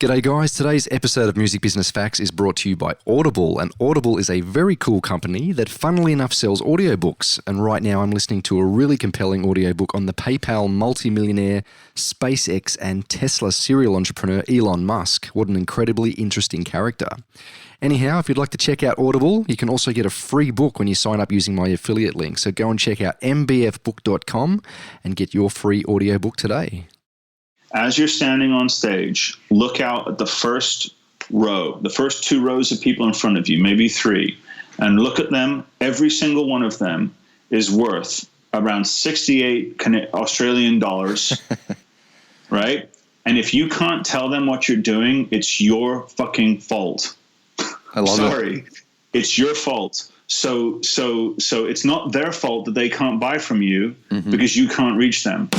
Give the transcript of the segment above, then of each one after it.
G'day guys, today's episode of Music Business Facts is brought to you by Audible, and Audible is a very cool company that funnily enough sells audiobooks, and right now I'm listening to a really compelling audiobook on the PayPal multimillionaire, SpaceX and Tesla serial entrepreneur Elon Musk. What an incredibly interesting character. Anyhow, if you'd like to check out Audible, you can also get a free book when you sign up using my affiliate link, so go and check out nbsp.com and get your free audiobook today. As you're standing on stage, look out at the first row, the first two rows of people in front of you, maybe three, and look at them. Every single one of them is worth around 68 Australian dollars, right? And if you can't tell them what you're doing, it's your fucking fault. I love Sorry, it's your fault. So it's not their fault that they can't buy from you because you can't reach them.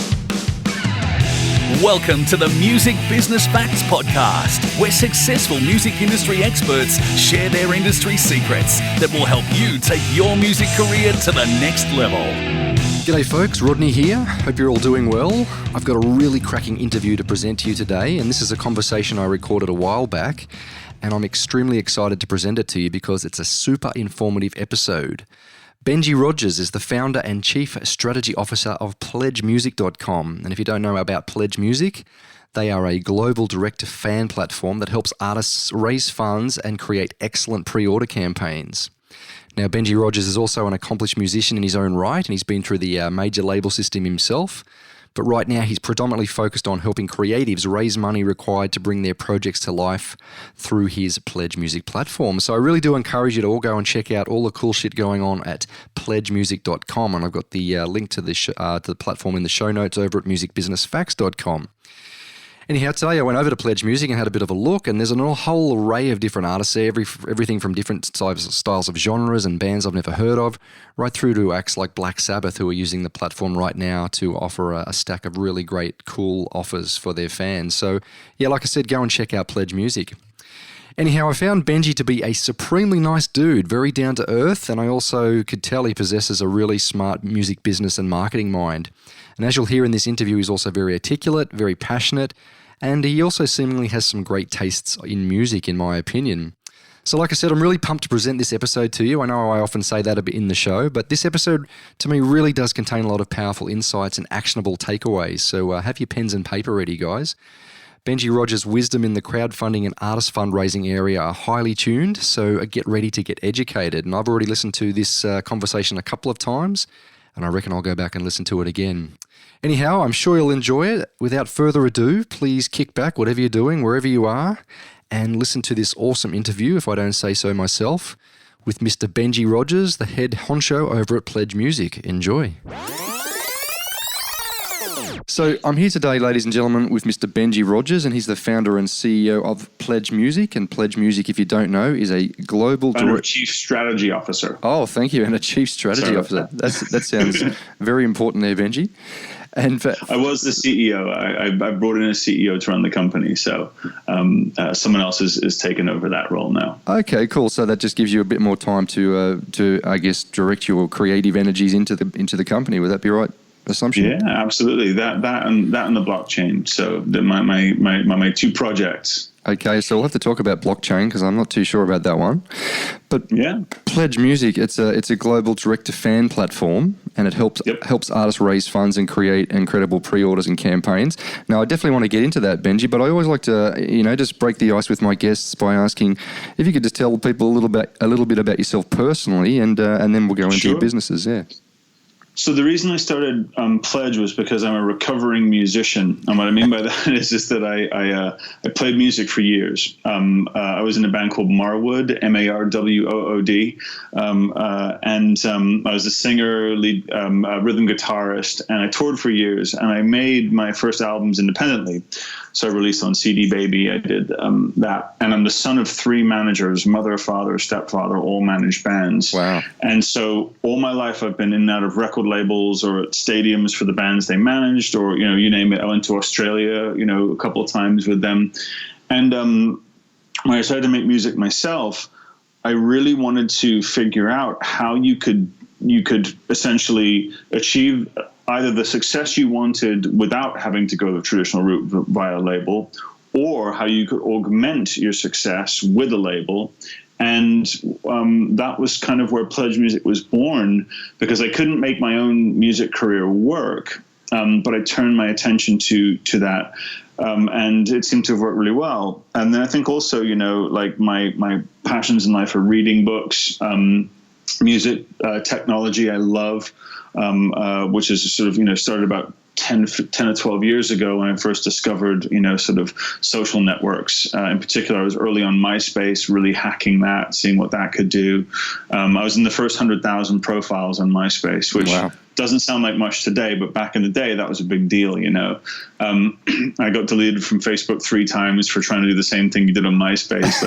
Welcome to the Music Business Facts Podcast, where successful music industry experts share their industry secrets that will help you take your music career to the next level. G'day folks, Rodney here. Hope you're all doing well. I've got a really cracking interview to present to you today, and this is a conversation I recorded a while back, and I'm extremely excited to present it to you because it's a super informative episode. Benji Rogers is the founder and chief strategy officer of pledgemusic.com. And if you don't know about Pledge Music, they are a global direct-to-fan platform that helps artists raise funds and create excellent pre-order campaigns. Now, Benji Rogers is also an accomplished musician in his own right, and he's been through the major label system himself. But right now, he's predominantly focused on helping creatives raise money required to bring their projects to life through his Pledge Music platform. So I really do encourage you to all go and check out all the cool shit going on at pledgemusic.com. And I've got the link to the platform in the show notes over at musicbusinessfacts.com. Anyhow, today I went over to Pledge Music and had a bit of a look, and there's a whole array of different artists there, everything from different styles of genres and bands I've never heard of, right through to acts like Black Sabbath, who are using the platform right now to offer a stack of really great, cool offers for their fans. So, yeah, like I said, go and check out Pledge Music. Anyhow, I found Benji to be a supremely nice dude, very down to earth, and I also could tell he possesses a really smart music business and marketing mind. And as you'll hear in this interview, he's also very articulate, very passionate, and he also seemingly has some great tastes in music, in my opinion. So like I said, I'm really pumped to present this episode to you. I know I often say that a bit in the show, but this episode to me really does contain a lot of powerful insights and actionable takeaways. So have your pens and paper ready, guys. Benji Rogers' wisdom in the crowdfunding and artist fundraising area are highly tuned, so get ready to get educated. And I've already listened to this conversation a couple of times, and I reckon I'll go back and listen to it again. Anyhow, I'm sure you'll enjoy it. Without further ado, please kick back, whatever you're doing, wherever you are, and listen to this awesome interview, if I don't say so myself, with Mr. Benji Rogers, the head honcho over at Pledge Music. Enjoy. So I'm here today, ladies and gentlemen, with Mr. Benji Rogers, and he's the founder and CEO of Pledge Music. And Pledge Music, if you don't know, is a global... Chief strategy officer. Oh, thank you. And a chief strategy officer. That sounds very important there, Benji. And I was the CEO. I brought in a CEO to run the company, so someone else is taken over that role now. Okay, cool. So that just gives you a bit more time to I guess, direct your creative energies into the company. Would that be right assumption? Yeah, absolutely. That and the blockchain. So my two projects. Okay, so we'll have to talk about blockchain because I'm not too sure about that one. But yeah, Pledge Music, it's a global direct-to-fan platform, and it helps artists raise funds and create incredible pre-orders and campaigns. Now, I definitely want to get into that, Benji, but I always like to, just break the ice with my guests by asking if you could just tell people a little bit about yourself personally, and then we'll go into your businesses. Yeah. So the reason I started Pledge was because I'm a recovering musician. And what I mean by that is just that I played music for years. I was in a band called Marwood, Marwood. And I was a singer, lead rhythm guitarist, and I toured for years. And I made my first albums independently. So I released on CD Baby. I did that. And I'm the son of three managers, mother, father, stepfather, all managed bands. Wow. And so all my life I've been in and out of record labels or at stadiums for the bands they managed, or, you name it. I went to Australia, a couple of times with them. And when I started to make music myself, I really wanted to figure out how you could essentially achieve either the success you wanted without having to go the traditional route via a label, or how you could augment your success with a label. And that was kind of where Pledge Music was born, because I couldn't make my own music career work, but I turned my attention to that. And it seemed to have worked really well. And then I think also, like my passions in life are reading books, music, technology I love, which is sort of, started about 10 or 12 years ago when I first discovered, sort of social networks. In particular, I was early on MySpace, really hacking that, seeing what that could do. I was in the first 100,000 profiles on MySpace, which doesn't sound like much today, but back in the day, that was a big deal, I got deleted from Facebook 3 times for trying to do the same thing you did on MySpace,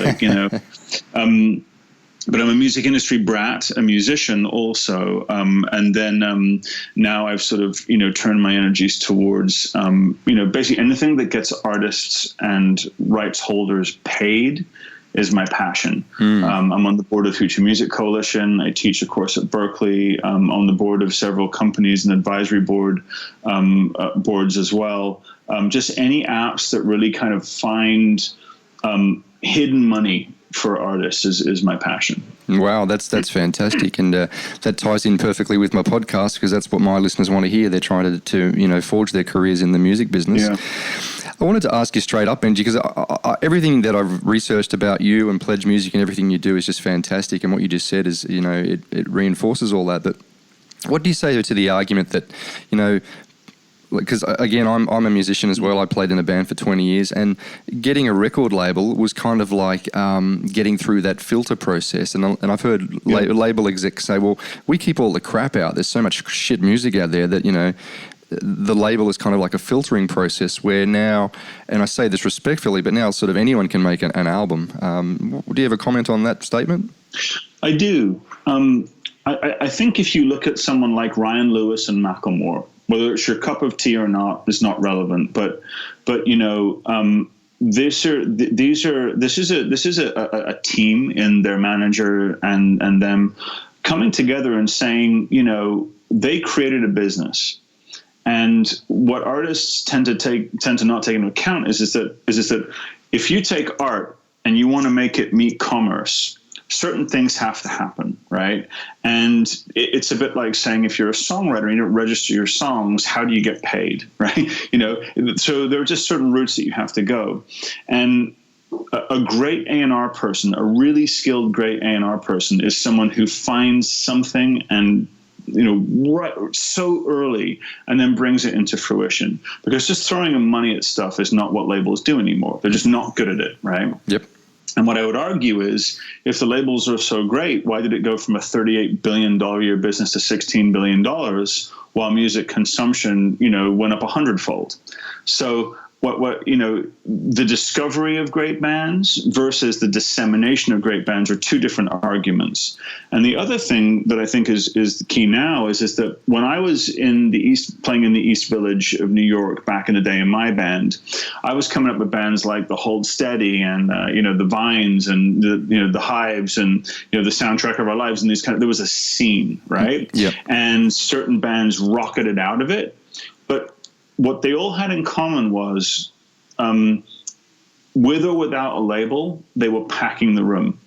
But I'm a music industry brat, a musician also. And then now I've sort of, turned my energies towards, basically anything that gets artists and rights holders paid is my passion. I'm on the board of Future Music Coalition. I teach a course at Berkeley. I'm on the board of several companies and advisory boards as well. Just any apps that really kind of find hidden money for artists is my passion. Wow, that's fantastic, and that ties in perfectly with my podcast, because that's what my listeners want to hear. They're trying to forge their careers in the music business. Yeah. I wanted to ask you straight up, Benji, because everything that I've researched about you and Pledge Music and everything you do is just fantastic, and what you just said is, it reinforces all that. But what do you say to the argument that, because again, I'm a musician as well. I played in a band for 20 years, and getting a record label was kind of like getting through that filter process. And I've heard label execs say, well, we keep all the crap out. There's so much shit music out there that, the label is kind of like a filtering process where now, and I say this respectfully, but now sort of anyone can make an album. Do you have a comment on that statement? I do. I think if you look at someone like Ryan Lewis and Macklemore, whether it's your cup of tea or not is not relevant, but this is a team in their manager and them coming together and saying, they created a business. And what artists tend to not take into account is that if you take art and you want to make it meet commerce, certain things have to happen, right? And it's a bit like saying, if you're a songwriter and you don't register your songs, how do you get paid, right? So there are just certain routes that you have to go. And a great A&R person, a really skilled great A&R person, is someone who finds something and right so early and then brings it into fruition. Because just throwing money at stuff is not what labels do anymore. They're just not good at it, right? Yep. And what I would argue is, if the labels are so great, why did it go from a $38 billion a year business to $16 billion while music consumption, went up 100-fold? So the discovery of great bands versus the dissemination of great bands are two different arguments. And the other thing that I think is the key now is that when I was playing in the East Village of New York back in the day in my band, I was coming up with bands like the Hold Steady and the Vines and the Hives and the Soundtrack of Our Lives, and there was a scene, right? Yeah. And certain bands rocketed out of it, but what they all had in common was, with or without a label, they were packing the room.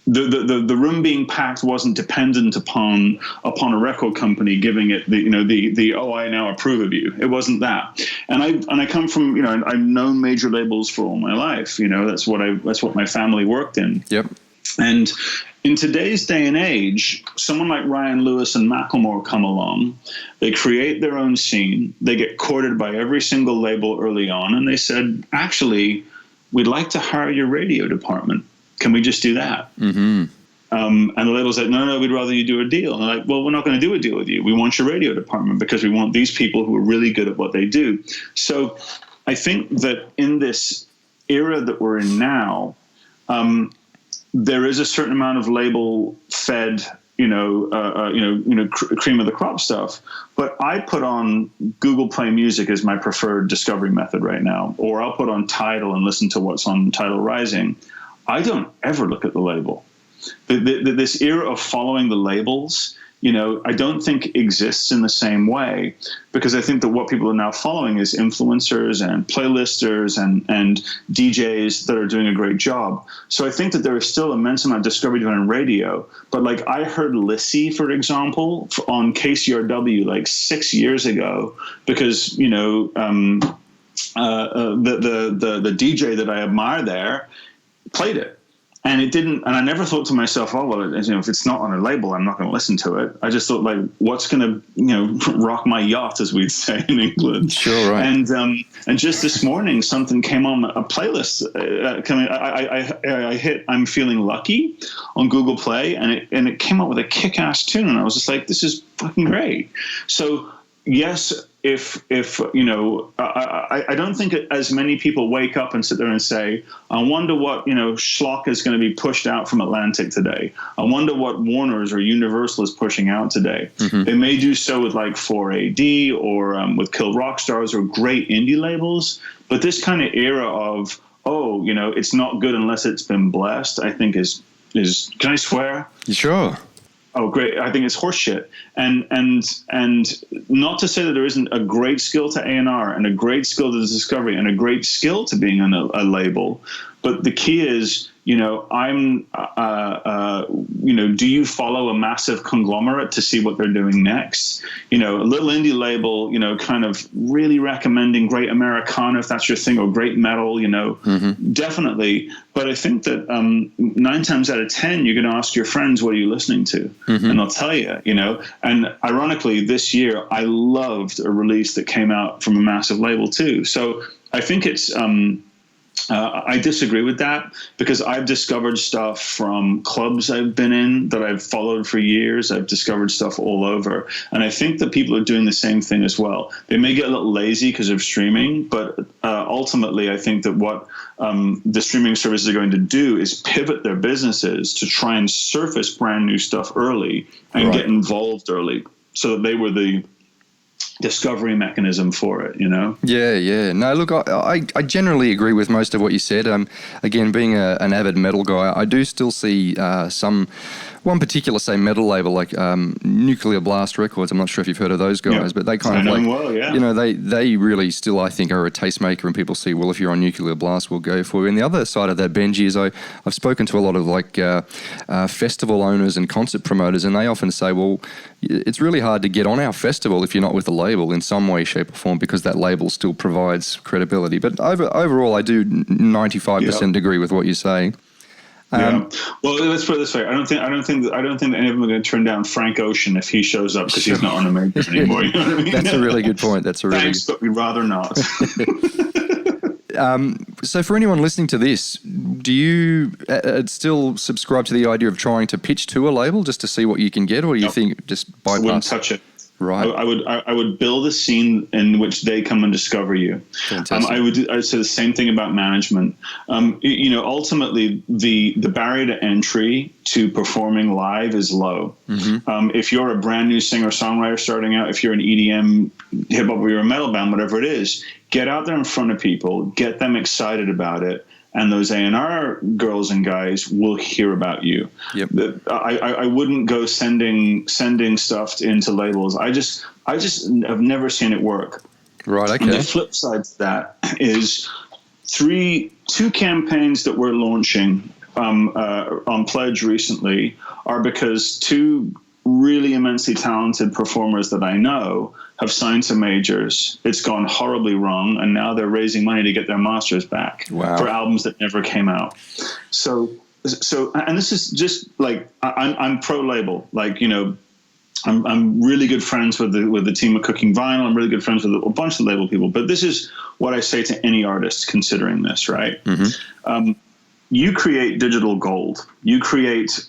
The room being packed wasn't dependent upon a record company giving it the oh, I now approve of you. It wasn't that. And I come from I've known major labels for all my life. That's what my family worked in. Yep. And in today's day and age, someone like Ryan Lewis and Macklemore come along. They create their own scene. They get courted by every single label early on, and they said, actually, we'd like to hire your radio department. Can we just do that? Mm-hmm. And the label said, no, we'd rather you do a deal. And they're like, well, we're not going to do a deal with you. We want your radio department because we want these people who are really good at what they do. So I think that in this era that we're in now, there is a certain amount of label-fed, cream of the crop stuff. But I put on Google Play Music as my preferred discovery method right now, or I'll put on Tidal and listen to what's on Tidal Rising. I don't ever look at the label. This era of following the labels I don't think exists in the same way, because I think that what people are now following is influencers and playlisters and DJs that are doing a great job. So I think that there is still immense amount of discovery done on radio. But like I heard Lissy, for example, on KCRW like 6 years ago, because, the DJ that I admire there played it. And it didn't, and I never thought to myself, oh, well, if it's not on a label, I'm not going to listen to it. I just thought, like, what's going to, rock my yacht, as we'd say in England. Sure, right. And just this morning, something came on a playlist. I hit "I'm Feeling Lucky" on Google Play, and it came up with a kick-ass tune, and I was just like, this is fucking great. So yes. If I don't think as many people wake up and sit there and say, I wonder what, schlock is going to be pushed out from Atlantic today. I wonder what Warner's or Universal is pushing out today. Mm-hmm. They may do so with like 4AD or with Kill Rock Stars or great indie labels. But this kind of era of, it's not good unless it's been blessed, I think is can I swear? Sure. Oh, great. I think it's horseshit. And not to say that there isn't a great skill to A&R and a great skill to discovery and a great skill to being on a label. But the key is, do you follow a massive conglomerate to see what they're doing next? A little indie label, kind of really recommending great Americana, if that's your thing, or great metal, mm-hmm. Definitely. But I think that 9 times out of 10, you're going to ask your friends, what are you listening to? Mm-hmm. And they'll tell you, And ironically, this year, I loved a release that came out from a massive label too. So I think it's... I disagree with that, because I've discovered stuff from clubs I've been in that I've followed for years. I've discovered stuff all over. And I think that people are doing the same thing as well. They may get a little lazy because of streaming, but ultimately I think that what the streaming services are going to do is pivot their businesses to try and surface brand new stuff early and get involved early, so that they were the discovery mechanism for it, Yeah. No, look, I generally agree with most of what you said. Again, being an avid metal guy, I do still see one particular, say, metal label like Nuclear Blast Records. I'm not sure if you've heard of those guys, but they kind of they really still, I think, are a tastemaker, and people see, well, if you're on Nuclear Blast, we'll go for you. And the other side of that, Benji, is I've spoken to a lot of festival owners and concert promoters, and they often say, well, it's really hard to get on our festival if you're not with a label in some way, shape or form, because that label still provides credibility. But overall, I do 95% agree with what you say. Well, let's put it this way: I don't think any of them are going to turn down Frank Ocean if he shows up, because he's not on a major anymore. You know what I mean? That's a really good point. Thanks, but we'd rather not. So for anyone listening to this, do you still subscribe to the idea of trying to pitch to a label just to see what you can get, or do you think just bypass? I wouldn't touch it. Right. I would build a scene in which they come and discover you. I'd say the same thing about management. Ultimately the barrier to entry to performing live is low. Mm-hmm. If you're a brand new singer-songwriter starting out, if you're an EDM, hip hop, or you're a metal band, whatever it is, get out there in front of people, get them excited about it. And those A&R girls and guys will hear about you. Yep. I wouldn't go sending stuff into labels. I just have never seen it work. Right. Okay. And the flip side to that is two campaigns that we're launching on Pledge recently are because two really immensely talented performers that I know have signed to majors. It's gone horribly wrong, and now they're raising money to get their masters back for albums that never came out. So, and this is just like I'm pro label. Like, I'm really good friends with the team at Cooking Vinyl. I'm really good friends with a bunch of label people. But this is what I say to any artist considering this. Right? Mm-hmm. You create digital gold. You create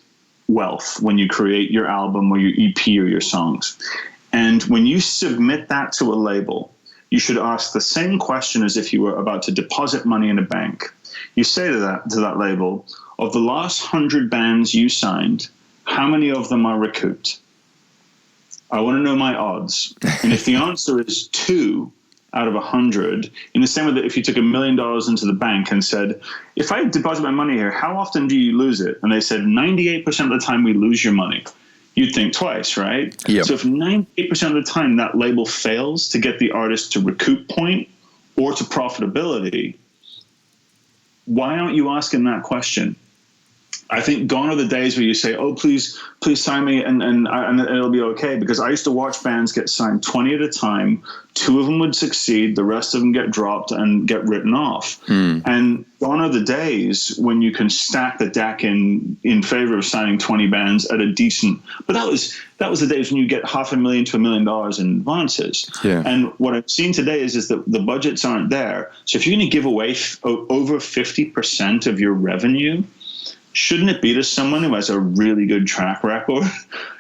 wealth when you create your album or your EP or your songs. And when you submit that to a label, you should ask the same question as if you were about to deposit money in a bank. You say to that label, of the last 100 bands you signed, how many of them are recouped? I want to know my odds. And if the answer is 2 out of 100, in the same way that if you took $1 million into the bank and said, if I deposit my money here, how often do you lose it? And they said, 98% of the time we lose your money. you'd think twice, right? Yep. So if 98% of the time that label fails to get the artist to recoup point or to profitability, why aren't you asking that question? I think gone are the days where you say, "Oh, please sign me," and it'll be okay. Because I used to watch bands get signed 20 at a time. 2 of them would succeed, the rest of them get dropped and get written off. And gone are the days when you can stack the deck in favor of signing 20 bands at a decent. But that was the days when you get $500,000 to $1 million in advances. Yeah. And what I'm seeing today is that the budgets aren't there. So if you're going to give away over 50% of your revenue, shouldn't it be to someone who has a really good track record?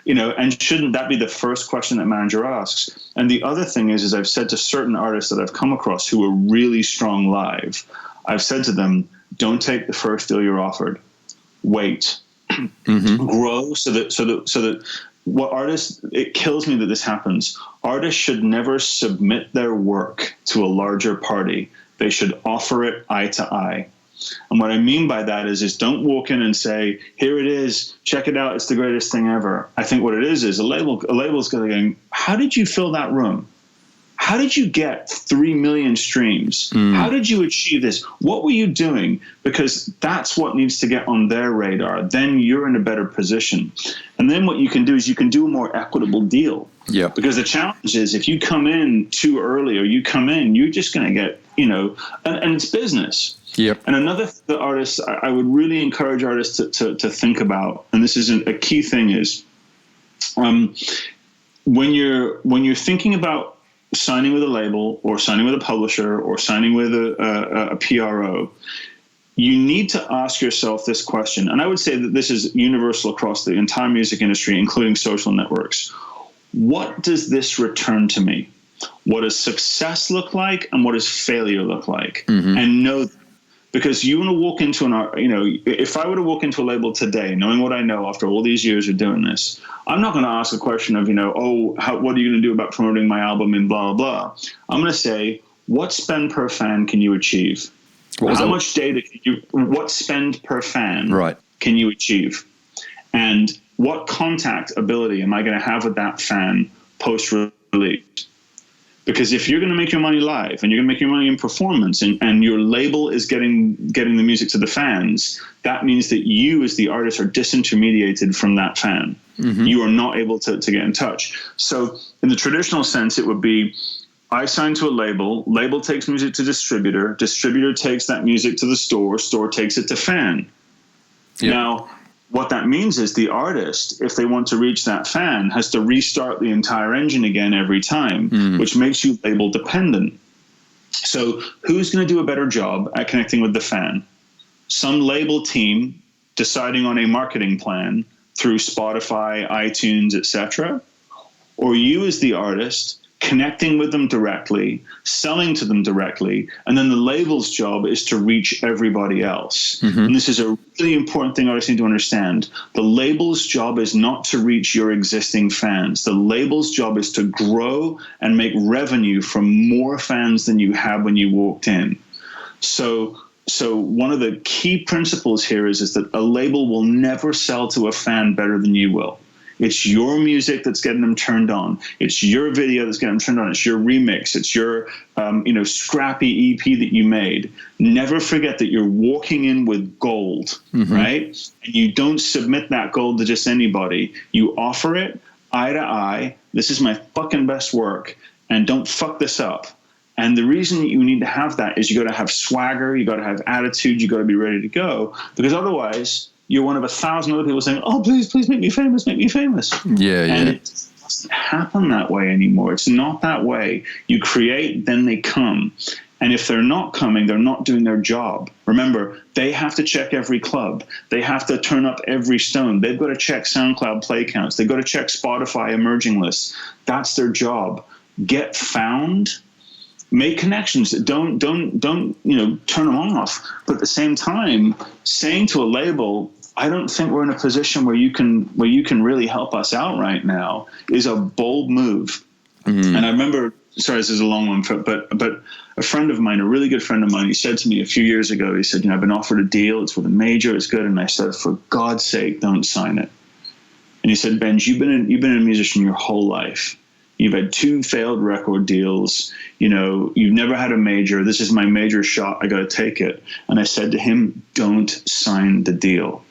And shouldn't that be the first question that manager asks? And the other thing is I've said to certain artists that I've come across who are really strong live, I've said to them, don't take the first deal you're offered. Wait. Grow so that what artists, it kills me that this happens. Artists should never submit their work to a larger party. They should offer it eye to eye. And what I mean by that is don't walk in and say, here it is, check it out, it's the greatest thing ever. I think what it is a label's going, how did you fill that room? How did you get 3 million streams? How did you achieve this? What were you doing? Because that's what needs to get on their radar. Then you're in a better position. And then what you can do is you can do a more equitable deal. Yeah. Because the challenge is if you come in too early or you come in, you're just going to get, and it's business. Yep. And another thing that artists, I would really encourage artists to think about, and this is a key thing, is when you're thinking about signing with a label or signing with a publisher or signing with a PRO, you need to ask yourself this question. And I would say that this is universal across the entire music industry, including social networks. What does this return to me? What does success look like and what does failure look like? And know that. Because you want to walk into if I were to walk into a label today, knowing what I know after all these years of doing this, I'm not going to ask a question of, what are you going to do about promoting my album and blah, blah, blah. I'm going to say, what spend per fan can you achieve? How much data what spend per fan can you achieve? And what contact ability am I going to have with that fan post-release? Because if you're going to make your money live and you're going to make your money in performance and your label is getting the music to the fans, that means that you as the artist are disintermediated from that fan. You are not able to get in touch. So in the traditional sense, it would be I sign to a label takes music to distributor takes that music to the store takes it to fan. Yep. Now, what that means is the artist, if they want to reach that fan, has to restart the entire engine again every time, which makes you label dependent. So who's going to do a better job at connecting with the fan? Some label team deciding on a marketing plan through Spotify, iTunes, etc., or you as the artist connecting with them directly, selling to them directly, and then the label's job is to reach everybody else. And this is a really important thing artists need to understand. The label's job is not to reach your existing fans. The label's job is to grow and make revenue from more fans than you had when you walked in. So one of the key principles here is that a label will never sell to a fan better than you will. It's your music that's getting them turned on. It's your video that's getting them turned on. It's your remix. It's your, scrappy EP that you made. Never forget that you're walking in with gold, right? And you don't submit that gold to just anybody. You offer it eye to eye. This is my fucking best work, and don't fuck this up. And the reason you need to have that is you got to have swagger. You got to have attitude. You got to be ready to go, because otherwise you're one of 1,000 other people saying, oh, please make me famous, make me famous. Yeah. And it doesn't happen that way anymore. It's not that way. You create, then they come. And if they're not coming, they're not doing their job. Remember, they have to check every club. They have to turn up every stone. They've got to check SoundCloud play counts. They've got to check Spotify emerging lists. That's their job. Get found. Make connections. Don't turn them off. But at the same time, saying to a label, I don't think we're in a position where you can really help us out right now, is a bold move. And I remember, sorry, this is a long one, but a friend of mine, a really good friend of mine, he said to me a few years ago, he said, I've been offered a deal. It's with a major. It's good. And I said, for God's sake, don't sign it. And he said, Benj, you've been a musician your whole life. You've had 2 failed record deals. You've never had a major. This is my major shot. I got to take it. And I said to him, don't sign the deal.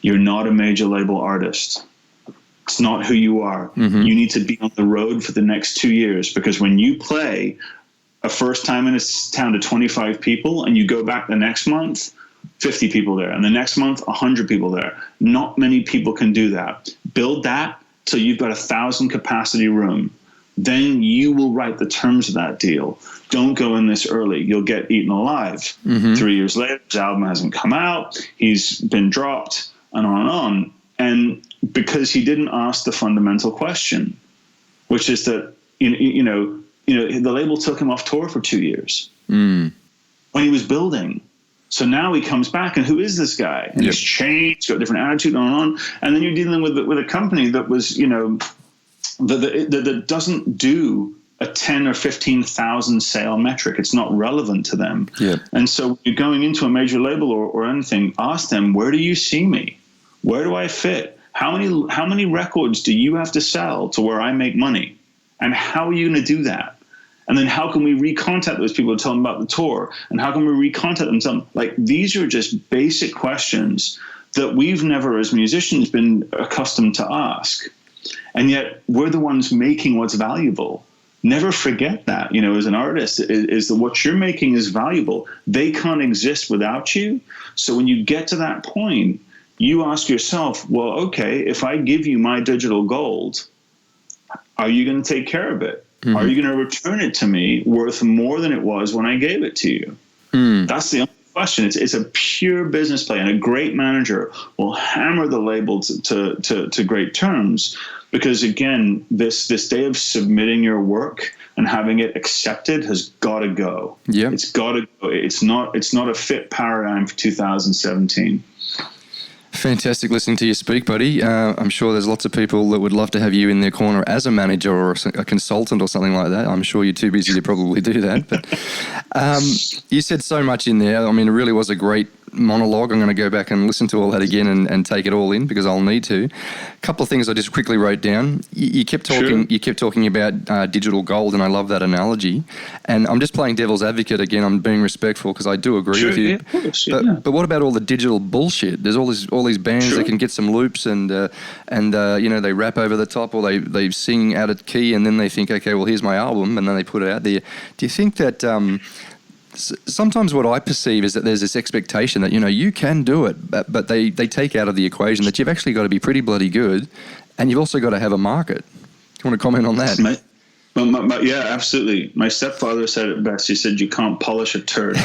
You're not a major label artist. It's not who you are. Mm-hmm. You need to be on the road for the next 2 years, because when you play a first time in a town to 25 people and you go back the next month, 50 people there, and the next month, 100 people there. Not many people can do that. Build that till you've got 1,000 capacity room. Then you will write the terms of that deal. Don't go in this early. You'll get eaten alive. Mm-hmm. 3 years later, his album hasn't come out. He's been dropped, and on and on. And because he didn't ask the fundamental question, which is that, the label took him off tour for 2 years when he was building. So now he comes back, and who is this guy? And he's changed, got a different attitude, on and on. And then you're dealing with a company that was, that doesn't do a 10 or 15,000 sale metric. It's not relevant to them. Yeah. And so when you're going into a major label or anything, ask them, where do you see me? Where do I fit? How many records do you have to sell to where I make money? And how are you going to do that? And then how can we recontact those people to tell them about the tour? And how can we recontact them? Tell them, like, these are just basic questions that we've never as musicians been accustomed to ask. And yet we're the ones making what's valuable. Never forget that, as an artist, is that what you're making is valuable. They can't exist without you. So when you get to that point, you ask yourself, well, okay, if I give you my digital gold, are you going to take care of it? Mm-hmm. Are you going to return it to me worth more than it was when I gave it to you? That's the only question. It's a pure business play, and a great manager will hammer the label to great terms, because, again, this day of submitting your work and having it accepted has got to go. Yeah, it's got to go. It's not a fit paradigm for 2017. Fantastic listening to you speak, buddy. I'm sure there's lots of people that would love to have you in their corner as a manager or a consultant or something like that. I'm sure you're too busy to probably do that. But you said so much in there. I mean, it really was a great monologue. I'm going to go back and listen to all that again and take it all in, because I'll need to. A couple of things I just quickly wrote down. You kept talking. Sure. You kept talking about digital gold, and I love that analogy. And I'm just playing devil's advocate again. I'm being respectful because I do agree with you. Yeah, of course, but what about all the digital bullshit? There's all these bands that can get some loops and they rap over the top, or they sing out of key, and then they think, okay, well, here's my album, and then they put it out there. Do you think that sometimes what I perceive is that there's this expectation that, you can do it, but they take out of the equation that you've actually got to be pretty bloody good, and you've also got to have a market. Do you want to comment on that? Yeah, absolutely. My stepfather said it best. He said, you can't polish a turd.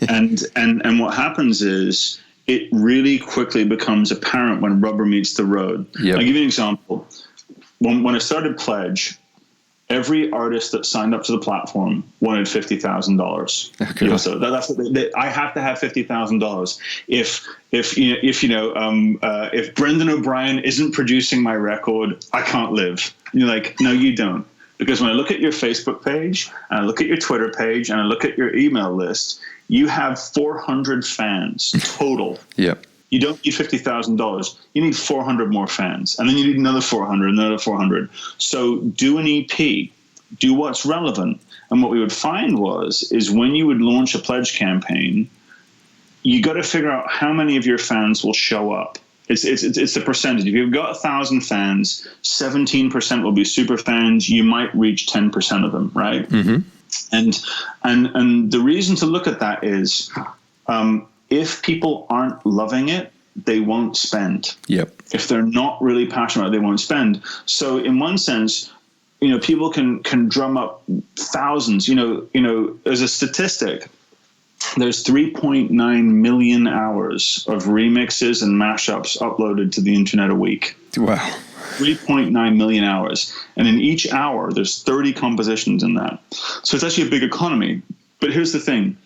and what happens is it really quickly becomes apparent when rubber meets the road. Yep. I'll give you an example. When I started Pledge, every artist that signed up to the platform wanted $50,000. Okay. So that's I have to have $50,000. If Brendan O'Brien isn't producing my record, I can't live. And you're like, no, you don't. Because when I look at your Facebook page, and I look at your Twitter page, and I look at your email list, you have 400 fans total. Yep. You don't need $50,000. You need 400 more fans. And then you need another 400, another 400. So do an EP. Do what's relevant. And what we would find is when you would launch a Pledge campaign, you got to figure out how many of your fans will show up. It's the percentage. If you've got 1,000 fans, 17% will be super fans. You might reach 10% of them, right? Mm-hmm. And the reason to look at that is if people aren't loving it, they won't spend. Yep. If they're not really passionate about it, they won't spend. So in one sense, people can drum up thousands. As a statistic, there's 3.9 million hours of remixes and mashups uploaded to the internet a week. Wow. 3.9 million hours. And in each hour, there's 30 compositions in that. So it's actually a big economy. But here's the thing.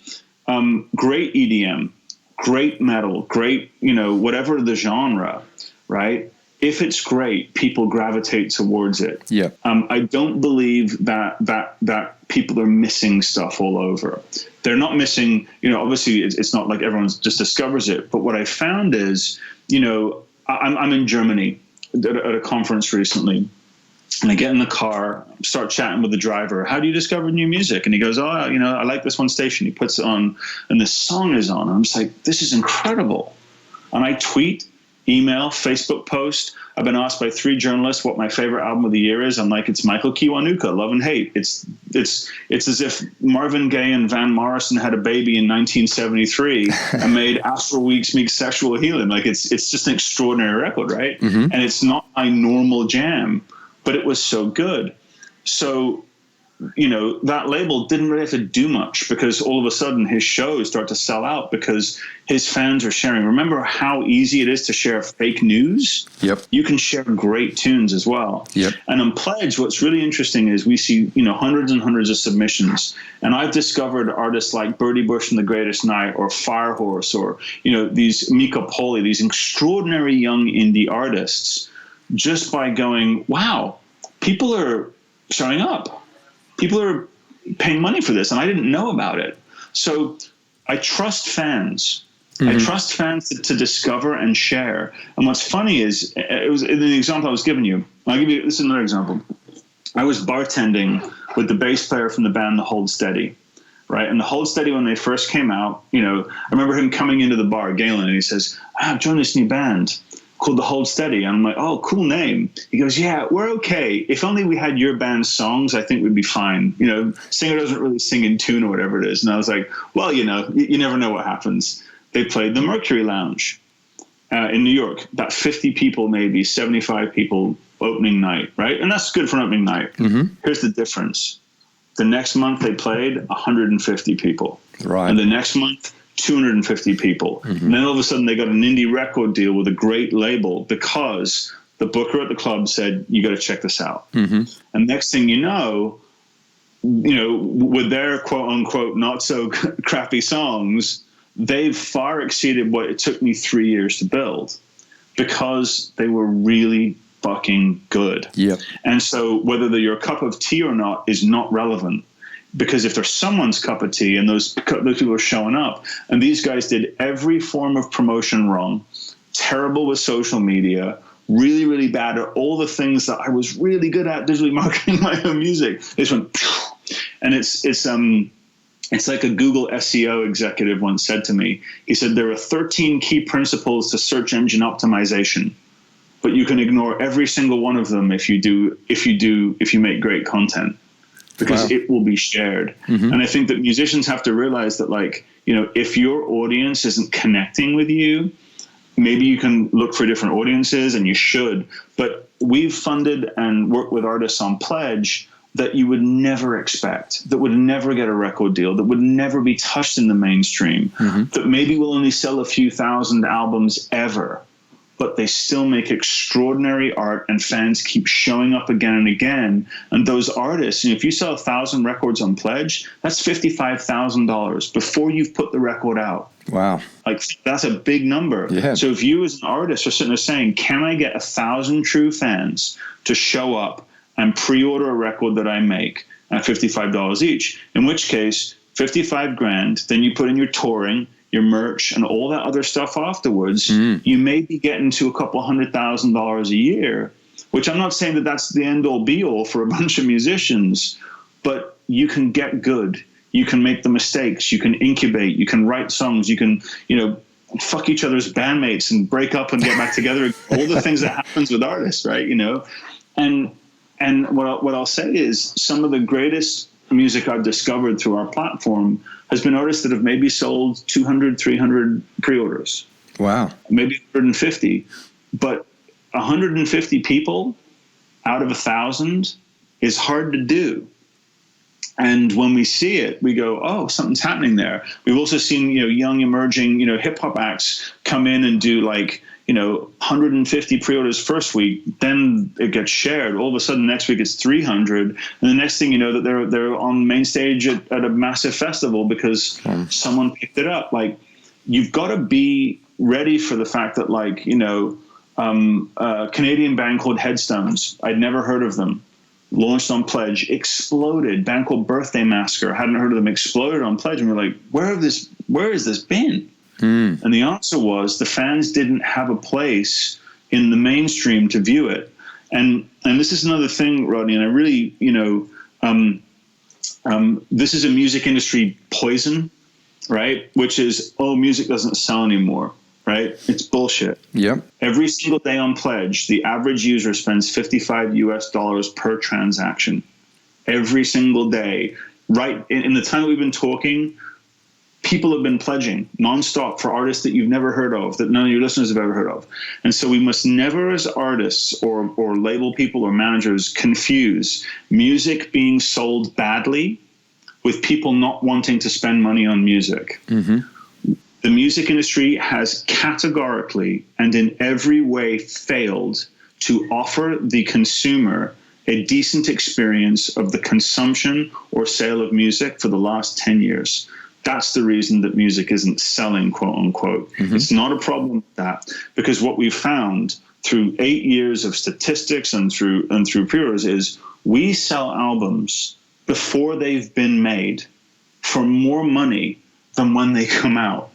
Great EDM, great metal, great, whatever the genre, right? If it's great, people gravitate towards it. Yeah. I don't believe that people are missing stuff all over. They're not missing, obviously it's not like everyone just discovers it. But what I found is, I'm in Germany. at a conference recently, and I get in the car, start chatting with the driver. How do you discover new music? And he goes, I like this one station. He puts it on, and this song is on. And I'm just like, this is incredible. And I tweet, email, Facebook post. I've been asked by 3 journalists what my favorite album of the year is. I'm like, it's Michael Kiwanuka, Love and Hate. It's as if Marvin Gaye and Van Morrison had a baby in 1973 and made Astral Weeks Meet Sexual Healing. Like it's just an extraordinary record, right? Mm-hmm. And it's not my normal jam, but it was so good. So, that label didn't really have to do much, because all of a sudden his shows start to sell out because his fans are sharing. Remember how easy it is to share fake news? Yep. You can share great tunes as well. Yep. And on Pledge, what's really interesting is we see, hundreds and hundreds of submissions. And I've discovered artists like Birdie Bush and The Greatest Night, or Firehorse, or, these Mika Poli, these extraordinary young indie artists, just by going, wow, people are showing up. People are paying money for this, and I didn't know about it. So I trust fans. Mm-hmm. I trust fans to discover and share. And what's funny is, it was in the example I was giving you. I'll give you, this is another example. I was bartending with the bass player from the band The Hold Steady, right? And The Hold Steady, when they first came out, I remember him coming into the bar, Galen, and he says, I've joined this new band called The Hold Steady. And I'm like, oh, cool name. He goes, yeah, we're okay. If only we had your band's songs, I think we'd be fine. Singer doesn't really sing in tune or whatever it is. And I was like, well, you never know what happens. They played the Mercury Lounge in New York, about 50 people, maybe 75 people opening night, right? And that's good for an opening night. Mm-hmm. Here's the difference. The next month they played 150 people. Right. And the next month, 250 people. Mm-hmm. And then all of a sudden they got an indie record deal with a great label because the booker at the club said, you got to check this out. Mm-hmm. And next thing you know, with their quote unquote not so crappy songs, they've far exceeded what it took me 3 years to build, because they were really fucking good. Yep. And so whether they're your cup of tea or not is not relevant. Because if there's someone's cup of tea and those people are showing up, and these guys did every form of promotion wrong, terrible with social media, really, really bad at all the things that I was really good at digitally marketing my own music. They just went, and it's like a Google SEO executive once said to me. He said, there are 13 key principles to search engine optimization, but you can ignore every single one of them if you make great content. Because it will be shared. Mm-hmm. And I think that musicians have to realize that, if your audience isn't connecting with you, maybe you can look for different audiences, and you should. But we've funded and worked with artists on Pledge that you would never expect, that would never get a record deal, that would never be touched in the mainstream, mm-hmm. that maybe will only sell a few thousand albums ever. But they still make extraordinary art, and fans keep showing up again and again. And those artists, if you sell 1,000 records on Pledge, that's $55,000 before you've put the record out. Wow. That's a big number. Yeah. So if you as an artist are sitting there saying, can I get 1,000 true fans to show up and pre-order a record that I make at $55 each, in which case, $55,000, then you put in your touring, your merch, and all that other stuff afterwards, you may be getting to a couple $100,000 a year, which I'm not saying that that's the end all be all for a bunch of musicians, but you can get good. You can make the mistakes. You can incubate. You can write songs. You can, fuck each other's bandmates and break up and get back together. All the things that happens with artists, right? And what I'll say is some of the greatest music I've discovered through our platform has been artists that have maybe sold 200, 300 pre-orders. Wow. Maybe 150. But 150 people out of 1,000 is hard to do. And when we see it, we go, oh, something's happening there. We've also seen, young emerging, hip hop acts come in and do 150 pre-orders first week, then it gets shared. All of a sudden next week it's 300, and the next thing you know that they're on main stage at a massive festival because someone picked it up. You've got to be ready for the fact that a Canadian band called Headstones, I'd never heard of them, launched on Pledge, exploded. Band called Birthday Massacre, hadn't heard of them, exploded on Pledge, and we're like, where has this been? And the answer was the fans didn't have a place in the mainstream to view it. And this is another thing, Rodney, and I really, this is a music industry poison, right? Which is, music doesn't sell anymore, right? It's bullshit. Yep. Every single day on Pledge, the average user spends $55 per transaction. Every single day. Right in the time that we've been talking, people have been pledging nonstop for artists that you've never heard of, that none of your listeners have ever heard of. And so we must never, as artists or label people or managers, confuse music being sold badly with people not wanting to spend money on music. Mm-hmm. The music industry has categorically and in every way failed to offer the consumer a decent experience of the consumption or sale of music for the last 10 years. That's the reason that music isn't selling, quote unquote. Mm-hmm. It's not a problem with that, because what we've found through 8 years of statistics and through pre-orders is we sell albums before they've been made for more money than when they come out,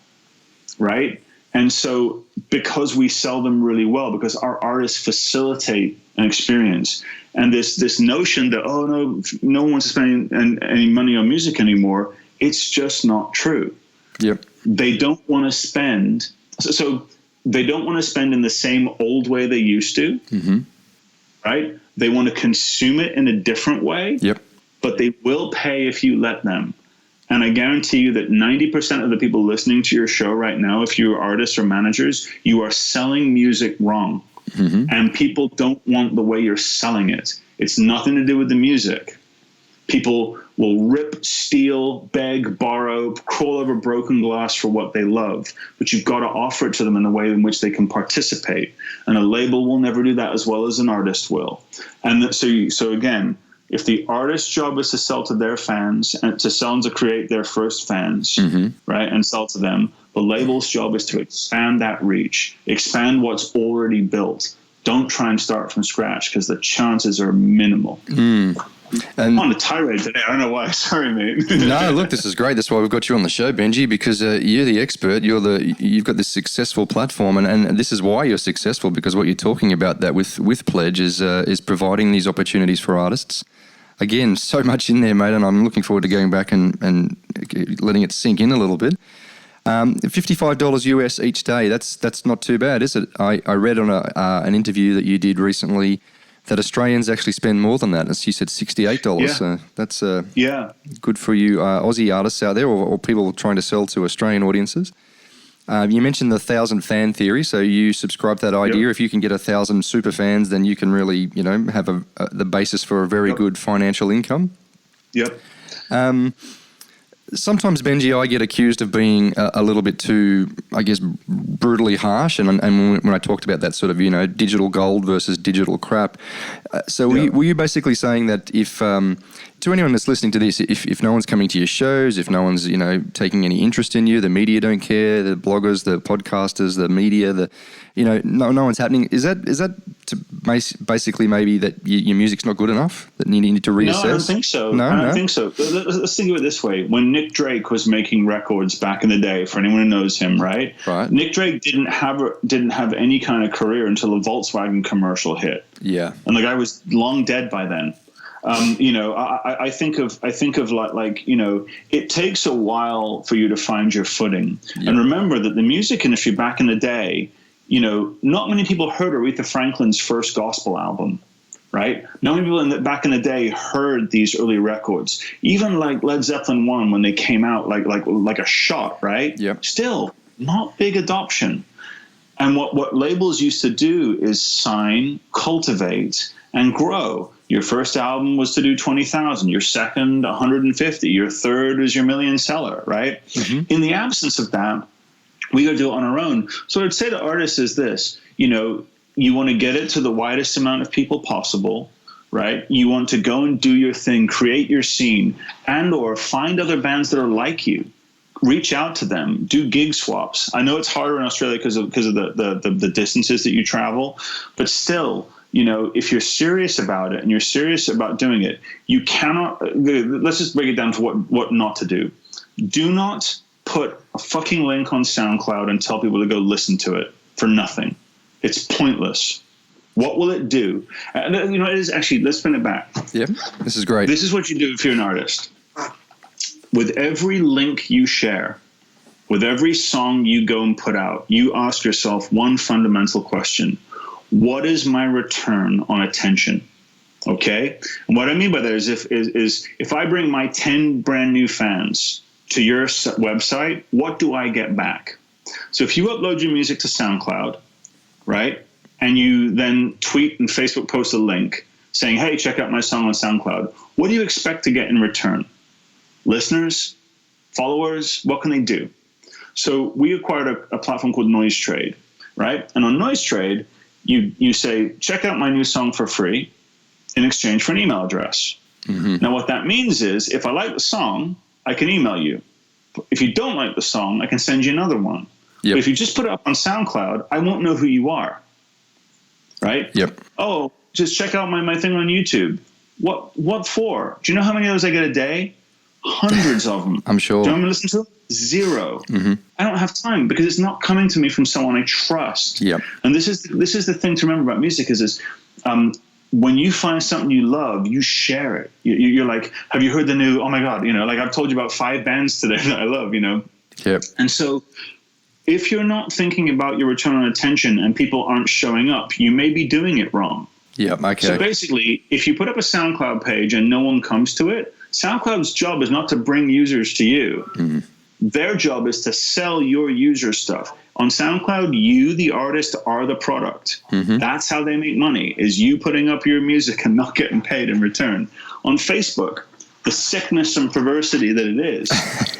right? And so because we sell them really well, because our artists facilitate an experience, and this notion that, no one wants to spend any money on music anymore, it's just not true. Yep. They don't want to spend. So they don't want to spend in the same old way they used to, mm-hmm. right? They want to consume it in a different way, yep. But they will pay if you let them. And I guarantee you that 90% of the people listening to your show right now, if you're artists or managers, you are selling music wrong. Mm-hmm. And people don't want the way you're selling it. It's nothing to do with the music. People will rip, steal, beg, borrow, crawl over broken glass for what they love. But you've got to offer it to them in a way in which they can participate. And a label will never do that as well as an artist will. And so again, if the artist's job is to sell to their fans and to sell and to create their first fans, mm-hmm. right, and sell to them, the label's job is to expand that reach, expand what's already built. Don't try and start from scratch, because the chances are minimal. And I'm on a tirade today. I don't know why. Sorry, mate. No, look, this is great. That's why we've got you on the show, Benji, because you're the expert. You've got this successful platform, and this is why you're successful, because what you're talking about that with Pledge is providing these opportunities for artists. Again, so much in there, mate, and I'm looking forward to going back and letting it sink in a little bit. $55 US each day. That's not too bad, is it? I read on an interview that you did recently that Australians actually spend more than that. As you said, $68. Yeah. So that's good for you Aussie artists out there, or people trying to sell to Australian audiences. You mentioned the 1,000 fan theory, so you subscribe to that idea. Yep. If you can get 1,000 super fans, then you can really, have the basis for a very good financial income. Yep. Sometimes, Benji, I get accused of being a little bit too, I guess, brutally harsh. And when I talked about that sort of, digital gold versus digital crap. Were you basically saying that if, to anyone that's listening to this, if no one's coming to your shows, if no one's, taking any interest in you, the media don't care, the bloggers, the podcasters, the media, no one's happening. Is that to basically maybe that your music's not good enough, that you need to reassess? No, I don't think so. No, I don't think so. Let's think of it this way. When Nick Drake was making records back in the day, for anyone who knows him, right? Nick Drake didn't have any kind of career until a Volkswagen commercial hit. Yeah. And the guy was long dead by then. I think of like it takes a while for you to find your footing. Yep. And remember that the music industry back in the day, not many people heard Aretha Franklin's first gospel album, right? Not many people back in the day heard these early records. Even like Led Zeppelin 1 when they came out, like a shot, right? Yep. Still not big adoption. And what labels used to do is sign, cultivate, and grow. Your first album was to do 20,000. Your second, 150. Your third is your million seller, right? Mm-hmm. In the absence of that, we got to do it on our own. So I'd say to artists is this, you want to get it to the widest amount of people possible, right? You want to go and do your thing, create your scene, and or find other bands that are like you. Reach out to them, do gig swaps. I know it's harder in Australia because of the distances that you travel, but still, if you're serious about it and you're serious about doing it, you cannot. Let's just break it down to what not to do. Do not put a fucking link on SoundCloud and tell people to go listen to it for nothing. It's pointless. What will it do? It is actually, let's spin it back. Yeah, this is great. This is what you do if you're an artist. With every link you share, with every song you go and put out, you ask yourself one fundamental question. What is my return on attention? Okay? And what I mean by that is if I bring my 10 brand new fans to your website, what do I get back? So if you upload your music to SoundCloud, right, and you then tweet and Facebook post a link saying, hey, check out my song on SoundCloud, what do you expect to get in return? Listeners? Followers? What can they do? So we acquired a platform called Noise Trade, right? And on Noise Trade, you say, check out my new song for free in exchange for an email address. Mm-hmm. Now, what that means is if I like the song, I can email you. If you don't like the song, I can send you another one. Yep. But if you just put it up on SoundCloud, I won't know who you are, right? Yep. Oh, just check out my thing on YouTube. What for? Do you know how many of those I get a day? Hundreds of them. I'm sure. Do you want me to listen to them? Zero. Mm-hmm. I don't have time because it's not coming to me from someone I trust. Yep. And this is the thing to remember about music is when you find something you love, you share it. You're like, have you heard the new, oh my God, like I've told you about 5 bands today that I love, Yep. And so if you're not thinking about your return on attention and people aren't showing up, you may be doing it wrong. Yep, okay. So basically, if you put up a SoundCloud page and no one comes to it, SoundCloud's job is not to bring users to you. Mm-hmm. Their job is to sell your user stuff. On SoundCloud, you, the artist, are the product. Mm-hmm. That's how they make money, is you putting up your music and not getting paid in return. On Facebook, the sickness and perversity that it is,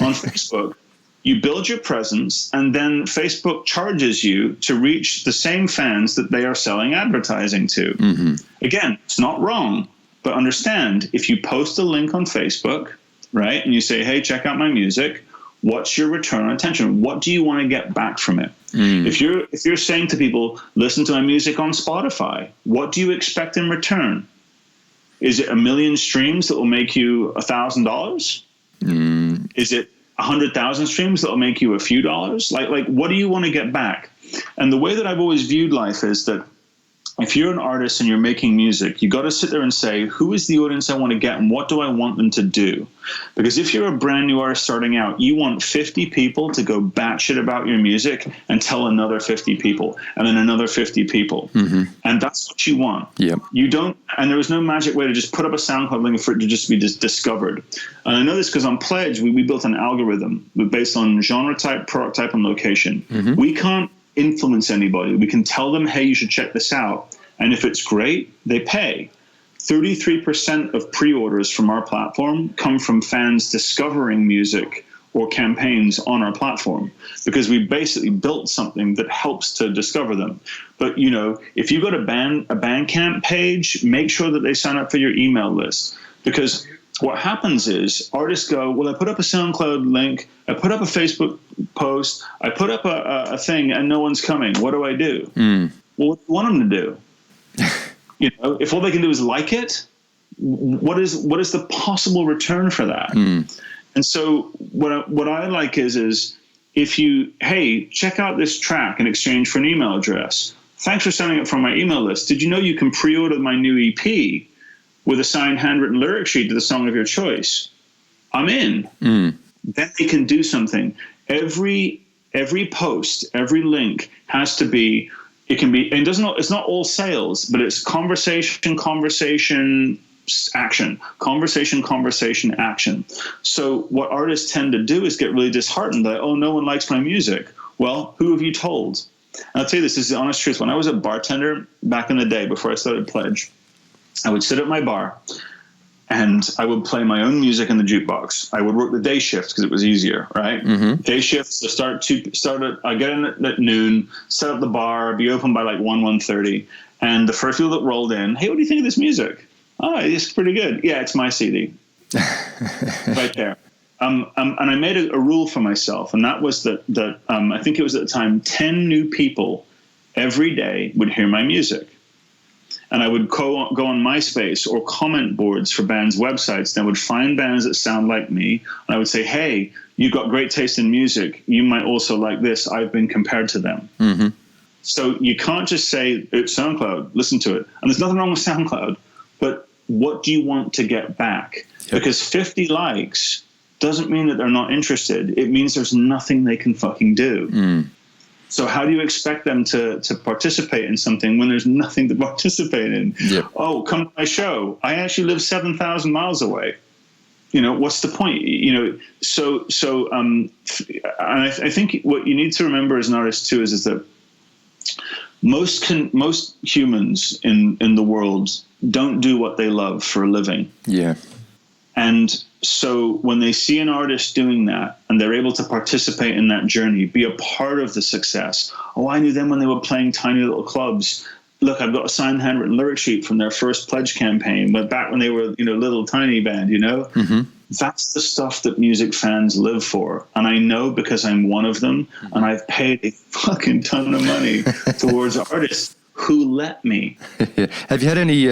on Facebook, you build your presence, and then Facebook charges you to reach the same fans that they are selling advertising to. Mm-hmm. Again, it's not wrong, but understand, if you post a link on Facebook, right, and you say, hey, check out my music, what's your return on attention? What do you want to get back from it? Mm. If you're saying to people, listen to my music on Spotify, what do you expect in return? Is it 1 million streams that will make you $1,000? Mm. Is it 100,000 streams that will make you a few dollars? Like, what do you want to get back? And the way that I've always viewed life is that if you're an artist and you're making music, you got to sit there and say, who is the audience I want to get and what do I want them to do? Because if you're a brand new artist starting out, you want 50 people to go batshit about your music and tell another 50 people and then another 50 people. Mm-hmm. And that's what you want. Yep. You don't, and there is no magic way to just put up a SoundCloud link for it to just be discovered. And I know this because on Pledge, we built an algorithm based on genre type, product type, and location. Mm-hmm. We can't influence anybody. We can tell them, hey, you should check this out. And if it's great, they pay. 33% of pre-orders from our platform come from fans discovering music or campaigns on our platform because we basically built something that helps to discover them. But, if you go to a Bandcamp page, make sure that they sign up for your email list, because what happens is artists go, well, I put up a SoundCloud link, I put up a Facebook post, I put up a thing, and no one's coming. What do I do? Mm. Well, what do you want them to do? If all they can do is like it, what is the possible return for that? Mm. And so what I like is if you, hey, check out this track in exchange for an email address. Thanks for signing up for my email list. Did you know you can pre-order my new EP with a signed handwritten lyric sheet to the song of your choice? I'm in. Mm. Then they can do something. Every post, every link has to be, it can be, and it's not all sales, but it's conversation, action, conversation, action. So what artists tend to do is get really disheartened that, oh, no one likes my music. Well, who have you told? And I'll tell you this is the honest truth. When I was a bartender back in the day, before I started Pledge, I would sit at my bar and I would play my own music in the jukebox. I would work the day shift because it was easier, right? Mm-hmm. Day shifts, I get in at noon, set up the bar, be open by like 1:30. And the first people that rolled in, hey, what do you think of this music? Oh, it's pretty good. Yeah, it's my CD. Right there. And I made a rule for myself, and that was that I think it was at the time 10 new people every day would hear my music. And I would go on MySpace or comment boards for bands' websites. And I would find bands that sound like me. And I would say, hey, you've got great taste in music. You might also like this. I've been compared to them. Mm-hmm. So you can't just say it's SoundCloud, listen to it. And there's nothing wrong with SoundCloud, but what do you want to get back? Yep. Because 50 likes doesn't mean that they're not interested. It means there's nothing they can fucking do. So how do you expect them to participate in something when there's nothing to participate in? Yep. Oh, come to my show. I actually live 7,000 miles away. You know, what's the point? You know, and I think what you need to remember as an artist too is that most humans in the world don't do what they love for a living. Yeah. And so when they see an artist doing that and they're able to participate in that journey, be a part of the success. Oh, I knew them when they were playing tiny little clubs. Look, I've got a signed handwritten lyric sheet from their first pledge campaign, but back when they were, little tiny band, That's the stuff that music fans live for. And I know because I'm one of them, and I've paid a fucking ton of money towards artists who let me. Have you had any,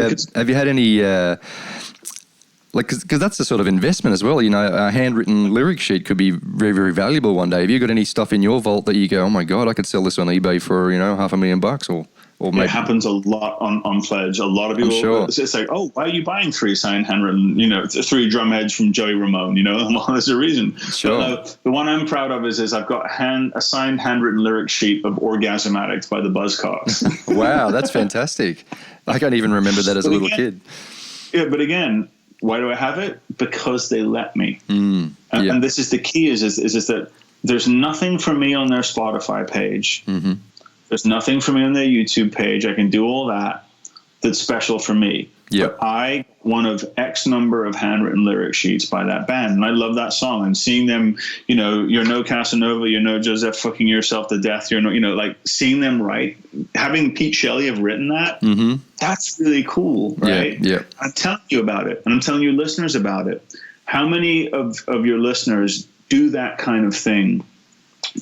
because that's a sort of investment as well. A handwritten lyric sheet could be very, very valuable one day. Have you got any stuff in your vault that you go, oh my God, I could sell this on eBay for, $500,000 or maybe? It happens a lot on Pledge. A lot of people, sure. It's like, oh, why are you buying 3 signed handwritten, 3 drum heads from Joey Ramone, well, there's a reason. Sure. But, the one I'm proud of is I've got a signed handwritten lyric sheet of Orgasm Addict by the Buzzcocks. Wow, that's fantastic. I can't even remember that as a little kid. Yeah, but again, why do I have it? Because they let me. And this is the key is that there's nothing for me on their Spotify page. Mm-hmm. There's nothing for me on their YouTube page. I can do all that. That's special for me. Yep. But I, one of X number of handwritten lyric sheets by that band. And I love that song. And seeing them, you're no Casanova, you're no Joseph fucking yourself to death. You're no, like seeing them write, having Pete Shelley have written that, that's really cool, right? Yeah. I'm telling you about it. And I'm telling you listeners about it. How many of your listeners do that kind of thing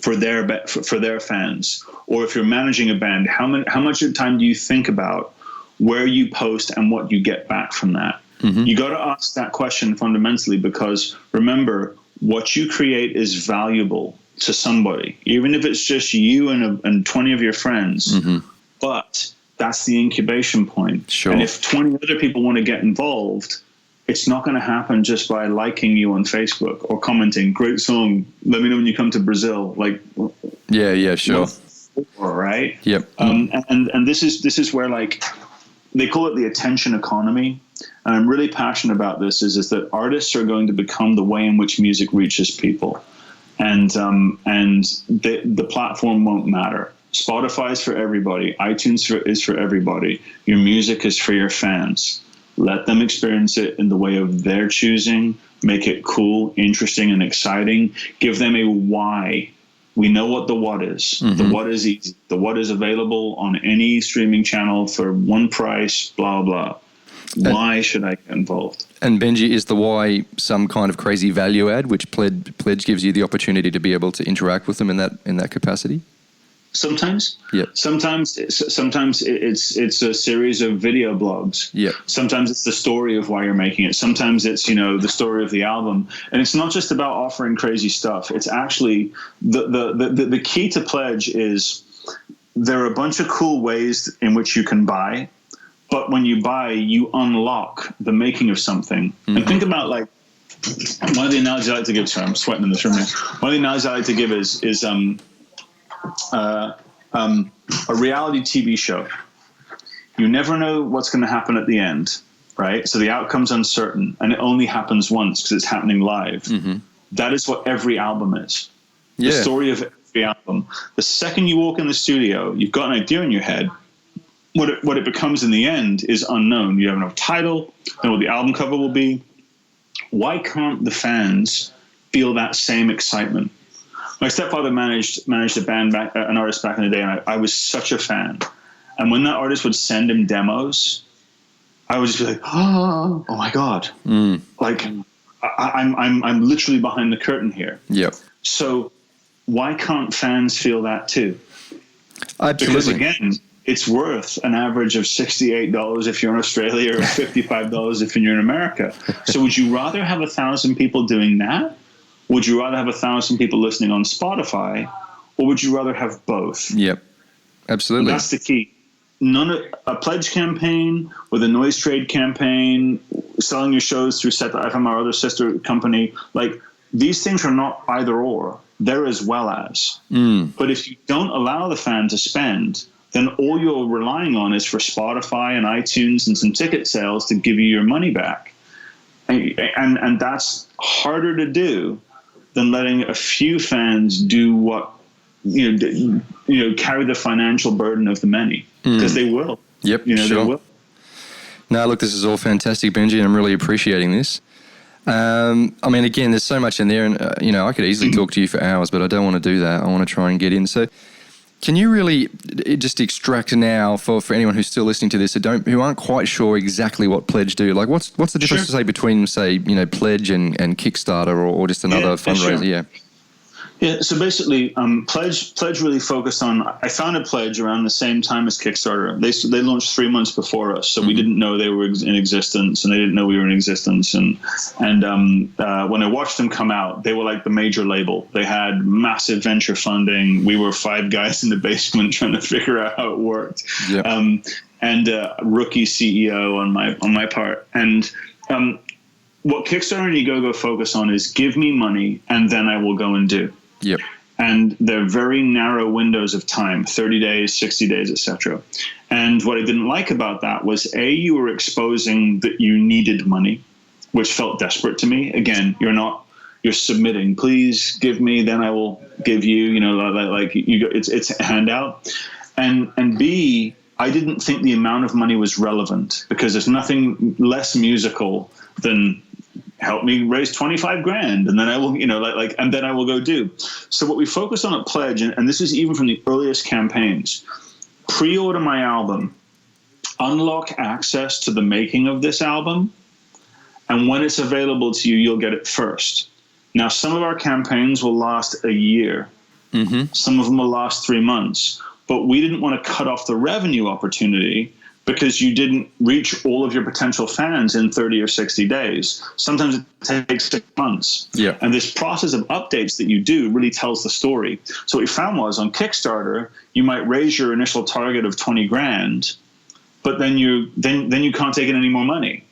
for their fans? Or if you're managing a band, how much of the time do you think about where you post and what you get back from that? You got to ask that question fundamentally, because remember, what you create is valuable to somebody, even if it's just you and 20 of your friends. But that's the incubation point. Sure. And if 20 other people want to get involved, it's not going to happen just by liking you on Facebook or commenting, great song, let me know when you come to Brazil. Like, yeah, sure. Right? Yep. And this is where, like, they call it the attention economy. And I'm really passionate about this is that artists are going to become the way in which music reaches people. And the platform won't matter. Spotify is for everybody. iTunes is for everybody. Your music is for your fans. Let them experience it in the way of their choosing. Make it cool, interesting, and exciting. Give them a why. We know what the what is. The what is easy. The what is available on any streaming channel for one price, blah, blah. Why should I get involved? And Benji, is the why some kind of crazy value add, which Pledge gives you the opportunity to be able to interact with them in that capacity? Sometimes. Yeah. Sometimes it's a series of video blogs. Yeah. Sometimes it's the story of why you're making it. Sometimes it's, the story of the album. And it's not just about offering crazy stuff. It's actually the key to Pledge is there are a bunch of cool ways in which you can buy, but when you buy, you unlock the making of something. And think about, like, one of the analogies I like to give, sorry, I'm sweating in this room now. One of the analogies I like to give is a reality TV show. You never know what's going to happen at the end, right? So the outcome's uncertain, and it only happens once because it's happening live. That is what every album is. The story of every album. The second you walk in the studio, you've got an idea in your head. What it becomes in the end is unknown. You have no title, know what the album cover will be. Why can't the fans feel that same excitement? My stepfather managed a band an artist back in the day, and I was such a fan. And when that artist would send him demos, I would just be like, oh my God. Like, I'm literally behind the curtain here. Yep. So why can't fans feel that too? Absolutely. Because again, it's worth an average of $68 if you're in Australia or $55 if you're in America. So would you rather have 1,000 people doing that? Would you rather have 1,000 people listening on Spotify, or would you rather have both? Yep. Absolutely. And that's the key. A pledge campaign with a noise trade campaign, selling your shows through Set.fm, our other sister company, like these things are not either or. They're as well as. But if you don't allow the fan to spend, then all you're relying on is for Spotify and iTunes and some ticket sales to give you your money back. And that's harder to do than letting a few fans do what, carry the financial burden of the many, because they will. Yep, sure. They will. No, look, this is all fantastic, Benji, and I'm really appreciating this. Again, there's so much in there, and, I could easily talk to you for hours, but I don't want to do that. I want to try and get in. So can you really just extract now for anyone who's still listening to this who aren't quite sure exactly what Pledge do? Like, what's the difference, say, between, say, Pledge and Kickstarter or just another fundraiser? Sure. Yeah, so basically, Pledge really focused on. I founded Pledge around the same time as Kickstarter. They launched 3 months before us, so we didn't know they were in existence, and they didn't know we were in existence. And when I watched them come out, they were like the major label. They had massive venture funding. We were 5 guys in the basement trying to figure out how it worked. Yep. And rookie CEO on my part. And what Kickstarter and Indiegogo focus on is give me money, and then I will go and do. Yep. And they're very narrow windows of time, 30 days, 60 days, etc. And what I didn't like about that was, you were exposing that you needed money, which felt desperate to me. Again, you're submitting, please give me, then I will give you, it's a handout. And B, I didn't think the amount of money was relevant, because there's nothing less musical than help me raise 25 grand, and then I will, and then I will go do. So what we focused on at Pledge, and this is even from the earliest campaigns, pre-order my album, unlock access to the making of this album, and when it's available to you, you'll get it first. Now, some of our campaigns will last a year. Some of them will last 3 months, but we didn't want to cut off the revenue opportunity, because you didn't reach all of your potential fans in 30 or 60 days. Sometimes it takes 6 months. Yeah. And this process of updates that you do really tells the story. So what we found was, on Kickstarter, you might raise your initial target of 20 grand, but then you can't take in any more money.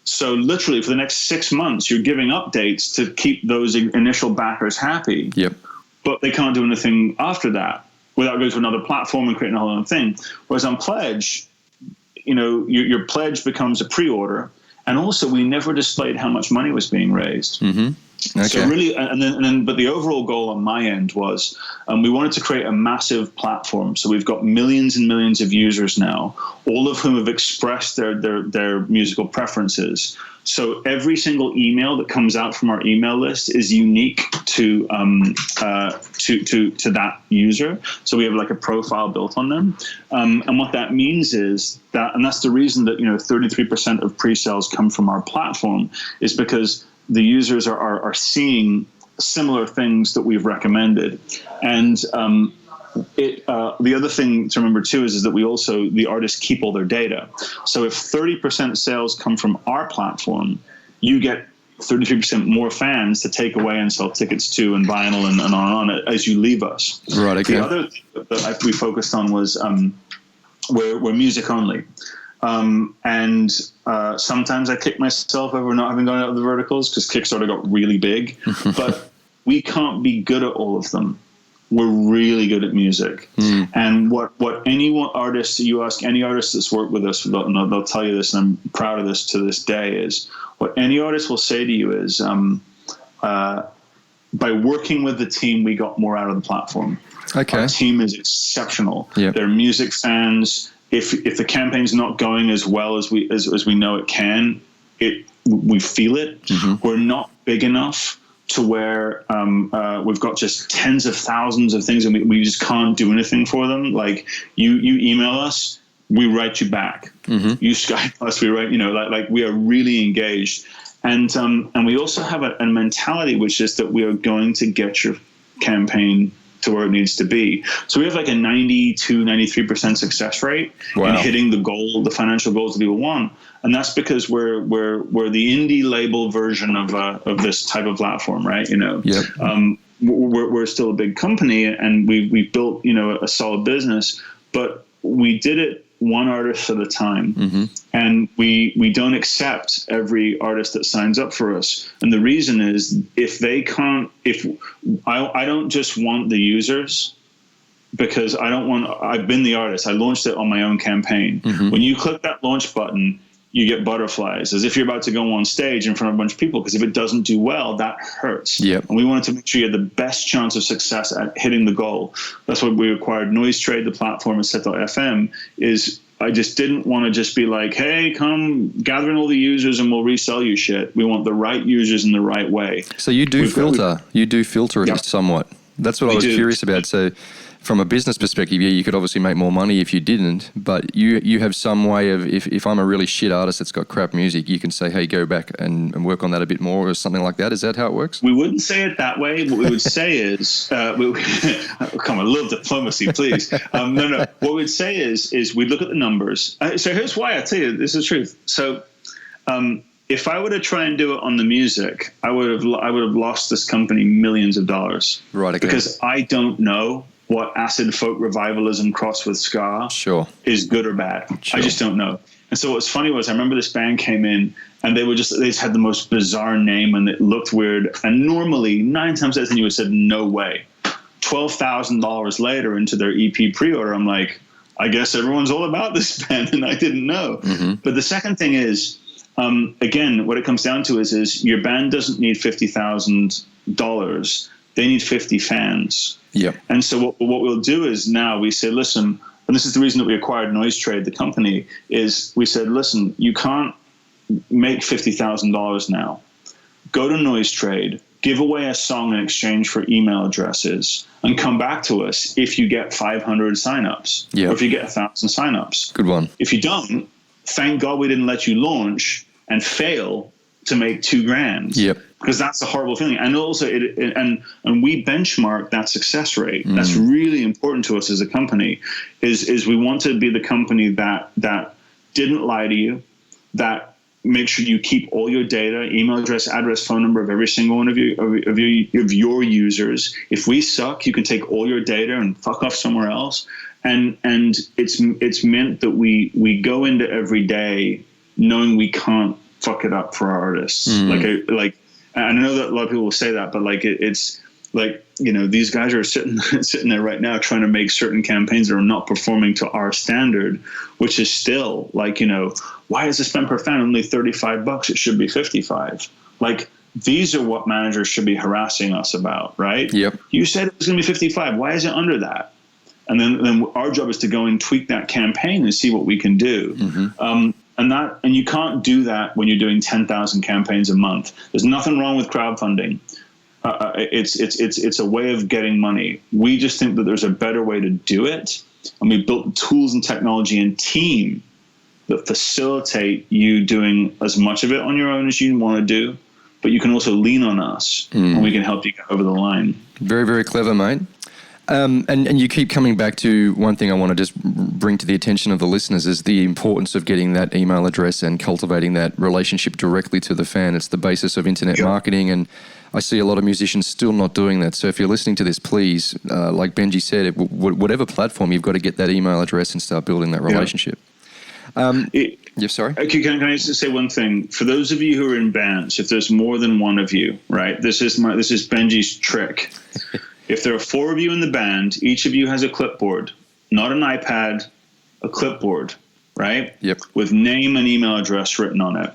So literally for the next 6 months, you're giving updates to keep those initial backers happy. Yep. But they can't do anything after that without going to another platform and creating a whole other thing. Whereas on Pledge, your pledge becomes a pre-order, and also we never displayed how much money was being raised. Okay. So really, but the overall goal on my end was, we wanted to create a massive platform. So we've got millions and millions of users now, all of whom have expressed their musical preferences. So every single email that comes out from our email list is unique to that user. So we have like a profile built on them. And what that means is that, and that's the reason that 33% of pre-sales come from our platform, is because the users are seeing similar things that we've recommended. And the other thing to remember too is that the artists keep all their data. So if 30% sales come from our platform, you get 33% more fans to take away and sell tickets to, and vinyl and on as you leave us. Right. Okay. The other thing that we focused on was we're music only. Sometimes I kick myself over not having gone out of the verticals, because Kickstarter got really big, but we can't be good at all of them. We're really good at music. And what any artist, you ask any artist that's worked with us, they'll tell you this, and I'm proud of this to this day, is what any artist will say to you is, by working with the team, we got more out of the platform. Okay. Our team is exceptional. Yep. They're music fans. If the campaign's not going as well as we know it can, we feel it. We're not big enough to where we've got just tens of thousands of things, and we just can't do anything for them. Like you email us, we write you back. You Skype us, we write. Like we are really engaged, and we also have a mentality, which is that we are going to get your campaign to where it needs to be. So we have like a 92-93% success rate in hitting the financial goals that people want. And that's because we're the indie label version of this type of platform, right? Yep. we're still a big company, and we've built, a solid business, but we did it one artist at a time. And we don't accept every artist that signs up for us. And the reason is, I don't just want the users, because I've been the artist. I launched it on my own campaign. When you click that launch button, you get butterflies, as if you're about to go on stage in front of a bunch of people, because if it doesn't do well, that hurts. And we wanted to make sure you had the best chance of success at hitting the goal. That's why we acquired Noise Trade, the platform, and Set.fm. I just didn't want to just be like, hey, come gather in all the users and we'll resell you shit. We want the right users in the right way. So you do filter it somewhat. That's what I was curious about. So from a business perspective, you could obviously make more money if you didn't, but you have some way of, if I'm a really shit artist that's got crap music, you can say, hey, go back and work on that a bit more, or something like that. Is that how it works? We wouldn't say it that way. What we would say is, come on, a little diplomacy, please. No. What we'd say is we'd look at the numbers. So here's why. I tell you, this is the truth. So if I were to try and do it on the music, I would have lost this company millions of dollars. Right. Okay. Because I don't know what acid folk revivalism crossed with ska is good or bad. I just don't know. And so what's funny was, I remember this band came in and they just had the most bizarre name and it looked weird. And normally 9 times out of 10 you would have said, no way. $12,000 later into their EP pre-order, I'm like, I guess everyone's all about this band, and I didn't know. But the second thing is, again, what it comes down to is your band doesn't need $50,000. They need 50 fans. And so what we'll do is, now we say, listen, and this is the reason that we acquired Noise Trade, the company, is we said, listen, you can't make $50,000 now. Go to Noise Trade, give away a song in exchange for email addresses, and come back to us if you get 500 signups, or if you get 1,000 signups. Good one. If you don't, thank God we didn't let you launch and fail to make $2,000. Because that's a horrible feeling. And also, and we benchmark that success rate. That's really important to us as a company, is we want to be the company that didn't lie to you, that makes sure you keep all your data, email address, phone number of every single one of your users. If we suck, you can take all your data and fuck off somewhere else. And it's meant that we go into every day knowing we can't fuck it up for our artists. And I know that a lot of people will say that, but it's like, these guys are sitting there right now trying to make certain campaigns that are not performing to our standard, which is still like, why is the spend per fan only $35? It should be $55. Like, these are what managers should be harassing us about, right? You said it was going to be $55. Why is it under that? And then our job is to go and tweak that campaign and see what we can do. And you can't do that when you're doing 10,000 campaigns a month. There's nothing wrong with crowdfunding. It's a way of getting money. We just think that there's a better way to do it, and we built tools and technology and team that facilitate you doing as much of it on your own as you want to do, but you can also lean on us, and we can help you get over the line. Very, very clever, mate. And you keep coming back to one thing I want to just bring to the attention of the listeners, is the importance of getting that email address and cultivating that relationship directly to the fan. It's the basis of internet marketing, and I see a lot of musicians still not doing that. So if you're listening to this, please, like Benji said, whatever platform, you've got to get that email address and start building that relationship. Sorry? Can I just say one thing? For those of you who are in bands, if there's more than one of you, right, this is Benji's trick. If there are 4 of you in the band, each of you has a clipboard, not an iPad, a clipboard, right? With name and email address written on it.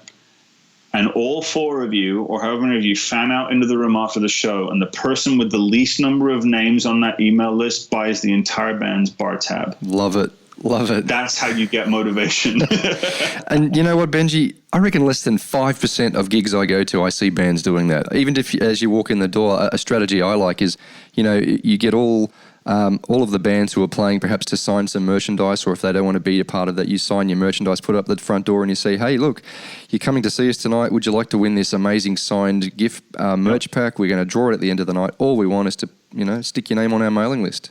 And all 4 of you, or however many of you, fan out into the room after the show, and the person with the least number of names on that email list buys the entire band's bar tab. Love it. That's how you get motivation. And you know what, Benji? I reckon less than 5% of gigs I go to, I see bands doing that. Even if, as you walk in the door, a strategy I like is, you get all of the bands who are playing perhaps to sign some merchandise, or if they don't want to be a part of that, you sign your merchandise, put it up the front door, and you say, hey, look, you're coming to see us tonight. Would you like to win this amazing signed gift merch pack? We're going to draw it at the end of the night. All we want is to, stick your name on our mailing list.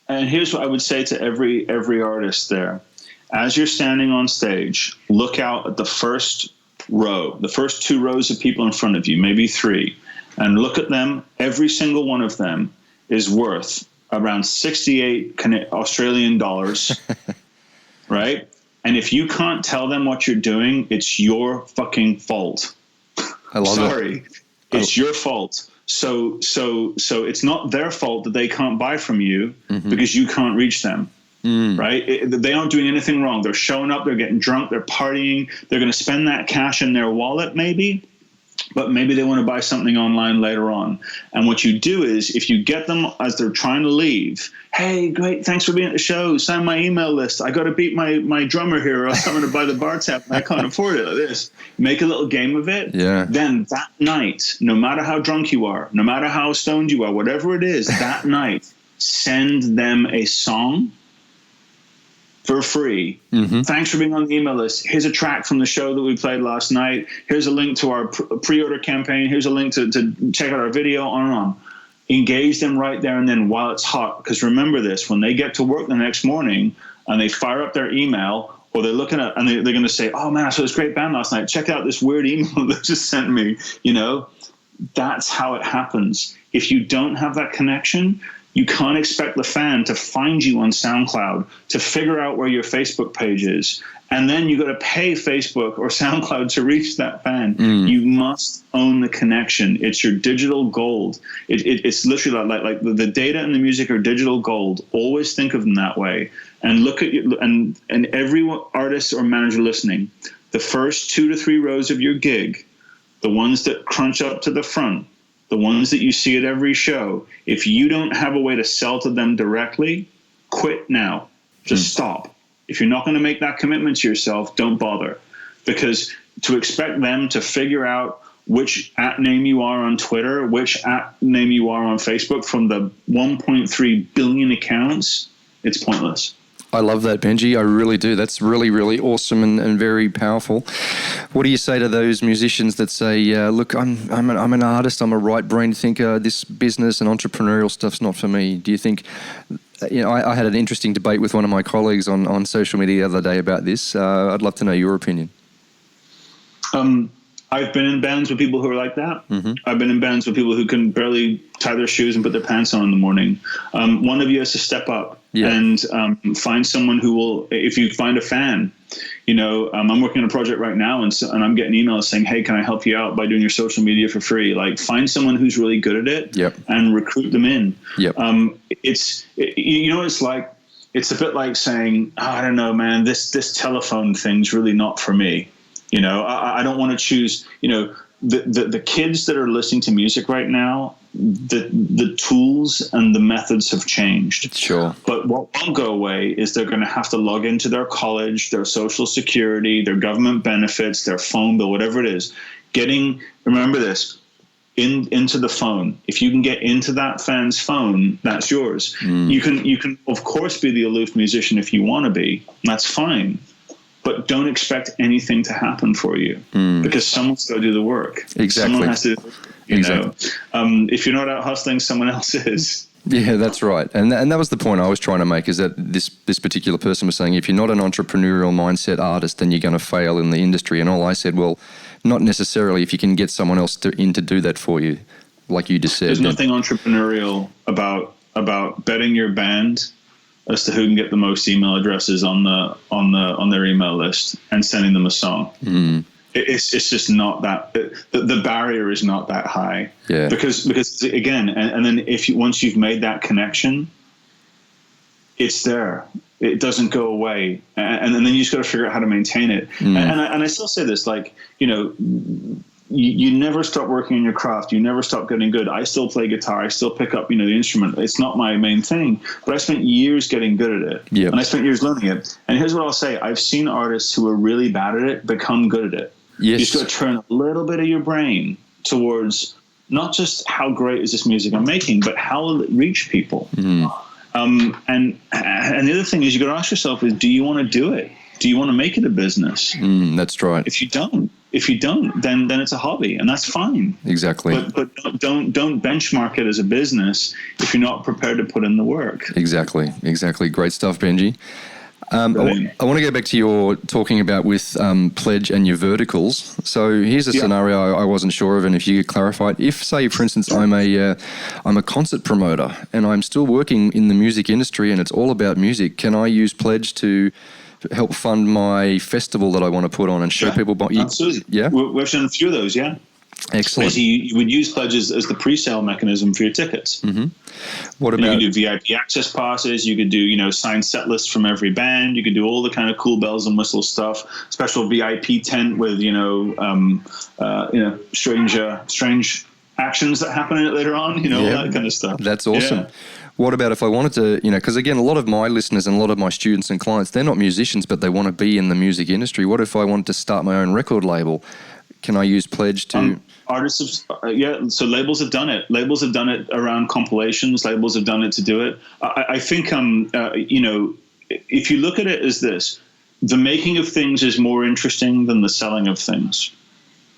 And here's what I would say to every artist there. As you're standing on stage, look out at the first row, the first 2 rows of people in front of you, maybe 3, and look at them. Every single one of them is worth around 68 Australian dollars, right? And if you can't tell them what you're doing, it's your fucking fault. I love Sorry, it's your fault. So it's not their fault that they can't buy from you because you can't reach them. Right? They aren't doing anything wrong. They're showing up, they're getting drunk, they're partying, they're going to spend that cash in their wallet maybe, but maybe they want to buy something online later on. And what you do is, if you get them as they're trying to leave, hey, great, thanks for being at the show, sign my email list, I got to beat my drummer here or else I'm going to buy the bar tab and I can't afford it like this. Make a little game of it. Yeah. Then that night, no matter how drunk you are, no matter how stoned you are, whatever it is, that night, send them a song for free. Thanks for being on the email list. Here's a track from the show that we played last night. Here's a link to our pre-order campaign. Here's a link to check out our video, on and on. Engage them right there and then while it's hot. Because remember this, when they get to work the next morning and they fire up their email, or they're looking at, and they're going to say, oh man, I saw this great band last night. Check out this weird email they just sent me. That's how it happens. If you don't have that connection, you can't expect the fan to find you on SoundCloud, to figure out where your Facebook page is. And then you got to pay Facebook or SoundCloud to reach that fan. You must own the connection. It's your digital gold. It's literally like the data and the music are digital gold. Always think of them that way. And look at and every artist or manager listening, the first 2 to 3 rows of your gig, the ones that crunch up to the front, the ones that you see at every show, if you don't have a way to sell to them directly, quit now. Just stop. If you're not going to make that commitment to yourself, don't bother. Because to expect them to figure out which @name you are on Twitter, which @name you are on Facebook from the 1.3 billion accounts, it's pointless. I love that, Benji. I really do. That's really, really awesome and very powerful. What do you say to those musicians that say, look, I'm an artist, I'm a right-brained thinker, this business and entrepreneurial stuff's not for me? Do you think, I had an interesting debate with one of my colleagues on social media the other day about this. I'd love to know your opinion. I've been in bands with people who are like that. I've been in bands with people who can barely tie their shoes and put their pants on in the morning. One of you has to step up and find someone who will, if you find a fan, I'm working on a project right now and I'm getting emails saying, hey, can I help you out by doing your social media for free? Like, find someone who's really good at it and recruit them in. It's like, it's a bit like saying, I don't know, man, this telephone thing's really not for me. I don't want to choose, the kids that are listening to music right now, the tools and the methods have changed. Sure. But what won't go away is they're going to have to log into their college, their social security, their government benefits, their phone bill, whatever it is. Remember this, into the phone. If you can get into that fan's phone, that's yours. You can of course be the aloof musician if you want to be. That's fine. But don't expect anything to happen for you because someone's got to do the work. Exactly. Someone has to, if you're not out hustling, someone else is. Yeah, that's right. And that was the point I was trying to make, is that this particular person was saying, if you're not an entrepreneurial mindset artist, then you're going to fail in the industry. And all I said, well, not necessarily if you can get someone else to do that for you, like you just said. There's nothing entrepreneurial about betting your band as to who can get the most email addresses on their email list and sending them a song. It's just not that, the barrier is not that high. Yeah. Because again, and then once you've made that connection, it's there. It doesn't go away, and then you just got to figure out how to maintain it. And I still say this, like, you never stop working on your craft. You never stop getting good. I still play guitar. I still pick up, the instrument. It's not my main thing, but I spent years getting good at it. Yep. And I spent years learning it. And here's what I'll say. I've seen artists who are really bad at it become good at it. Yes. You just got to turn a little bit of your brain towards not just how great is this music I'm making, but how will it reach people? And the other thing is, you got to ask yourself is, do you want to do it? Do you want to make it a business? That's right. If you don't, then it's a hobby, and that's fine. Exactly. But don't benchmark it as a business if you're not prepared to put in the work. Exactly. Great stuff, Benji. I want to go back to your talking about with Pledge and your verticals. So here's a scenario I wasn't sure of, and if you could clarify it. If, say, for instance, I'm a concert promoter and I'm still working in the music industry and it's all about music, can I use Pledge to help fund my festival that I want to put on and show people? Absolutely. Yeah? We've done a few of those, yeah. Excellent. So you would use pledges as the pre-sale mechanism for your tickets. Mm-hmm. What about? You could do VIP access passes. You could do signed set lists from every band. You could do all the kind of cool bells and whistles stuff. Special VIP tent with strange actions that happen in it later on. All that kind of stuff. That's awesome. Yeah. What about if I wanted to, because again, a lot of my listeners and a lot of my students and clients, they're not musicians, but they want to be in the music industry. What if I wanted to start my own record label? Can I use Pledge to... Artists have, so labels have done it. Labels have done it around compilations. Labels have done it to do it. I think, if you look at it as this, the making of things is more interesting than the selling of things.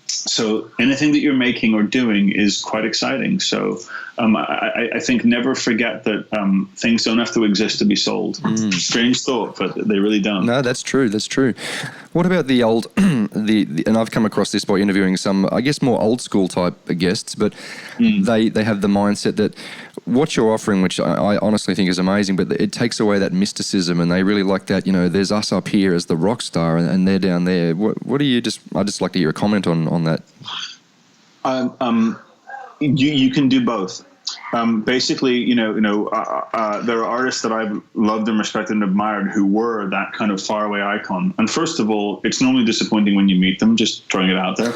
So anything that you're making or doing is quite exciting. So I think never forget that things don't have to exist to be sold. Strange thought, but they really don't. No, that's true. That's true. What about the old, and I've come across this by interviewing some, I guess, more old school type guests, but they have the mindset that what you're offering, which I honestly think is amazing, but it takes away that mysticism, and they really like that, there's us up here as the rock star and they're down there. What do you I'd just like to hear a comment on that. You can do both. Basically, there are artists that I've loved and respected and admired who were that kind of faraway icon. And first of all, it's normally disappointing when you meet them, just throwing it out there.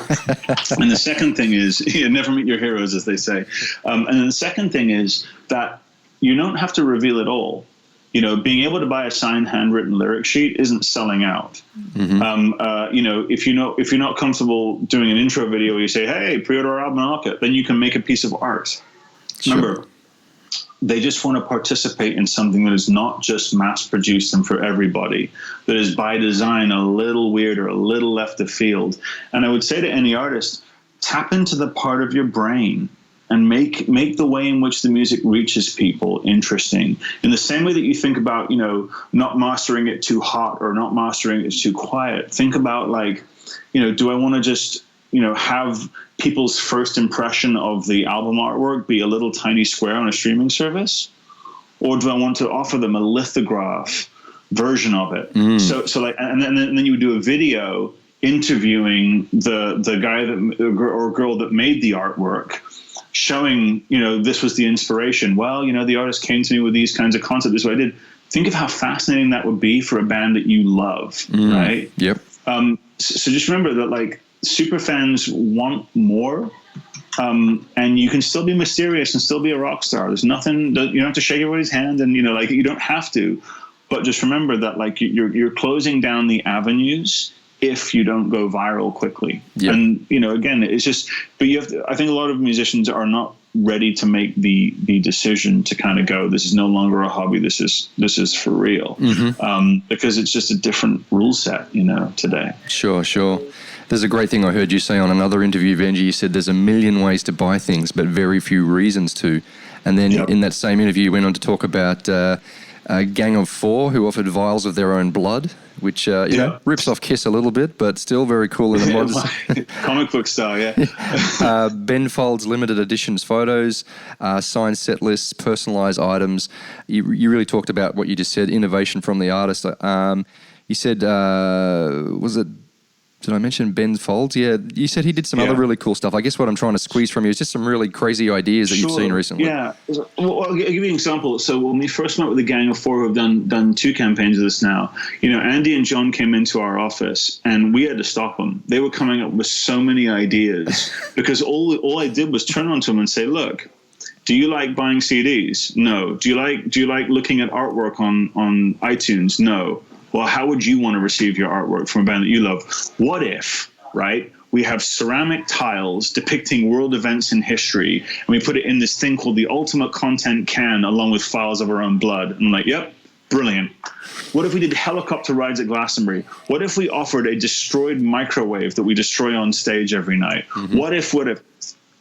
And the second thing is, never meet your heroes, as they say. And then the second thing is that you don't have to reveal it all. Being able to buy a signed handwritten lyric sheet isn't selling out. Mm-hmm. If you're not comfortable doing an intro video where you say, "Hey, pre-order our album and I'll then you can make a piece of art. Sure. Remember, they just want to participate in something that is not just mass-produced and for everybody, that is by design a little weird or a little left of field. And I would say to any artist, tap into the part of your brain and make the way in which the music reaches people interesting. In the same way that you think about, not mastering it too hot or not mastering it too quiet. Think about do I want to just, have people's first impression of the album artwork be a little tiny square on a streaming service? Or do I want to offer them a lithograph version of it? And then you would do a video interviewing the guy or girl that made the artwork, showing, this was the inspiration. Well, the artist came to me with these kinds of concepts. This is what I did. Think of how fascinating that would be for a band that you love, right? Yep. So just remember that, super fans want more, and you can still be mysterious and still be a rock star. There's nothing that you don't have to shake everybody's hand, and you don't have to. But just remember that you're closing down the avenues if you don't go viral quickly. Yep. And again, it's just. But you have to. I think a lot of musicians are not ready to make the decision to kind of go, this is no longer a hobby. This is for real. Mm-hmm. Because it's just a different rule set, today. Sure. There's a great thing I heard you say on another interview, Benji. You said there's a million ways to buy things, but very few reasons to. And then in that same interview, you went on to talk about a gang of four who offered vials of their own blood, which rips off Kiss a little bit, but still very cool in the modern comic book style. Yeah. Ben Folds limited editions photos, signed set lists, personalized items. You really talked about what you just said, innovation from the artist. You said, did I mention Ben Folds? Yeah, you said he did some other really cool stuff. I guess what I'm trying to squeeze from you is just some really crazy ideas that you've seen recently. Yeah. Well, I'll give you an example. So when we first met with the gang of four who have done two campaigns of this now, Andy and John came into our office and we had to stop them. They were coming up with so many ideas because all I did was turn on to them and say, look, do you like buying CDs? No. Do you like looking at artwork on iTunes? No. Well, how would you want to receive your artwork from a band that you love? What if, right, we have ceramic tiles depicting world events in history, and we put it in this thing called the Ultimate Content Can along with files of our own blood? And I'm like, yep, brilliant. What if we did helicopter rides at Glastonbury? What if we offered a destroyed microwave that we destroy on stage every night? Mm-hmm. What if?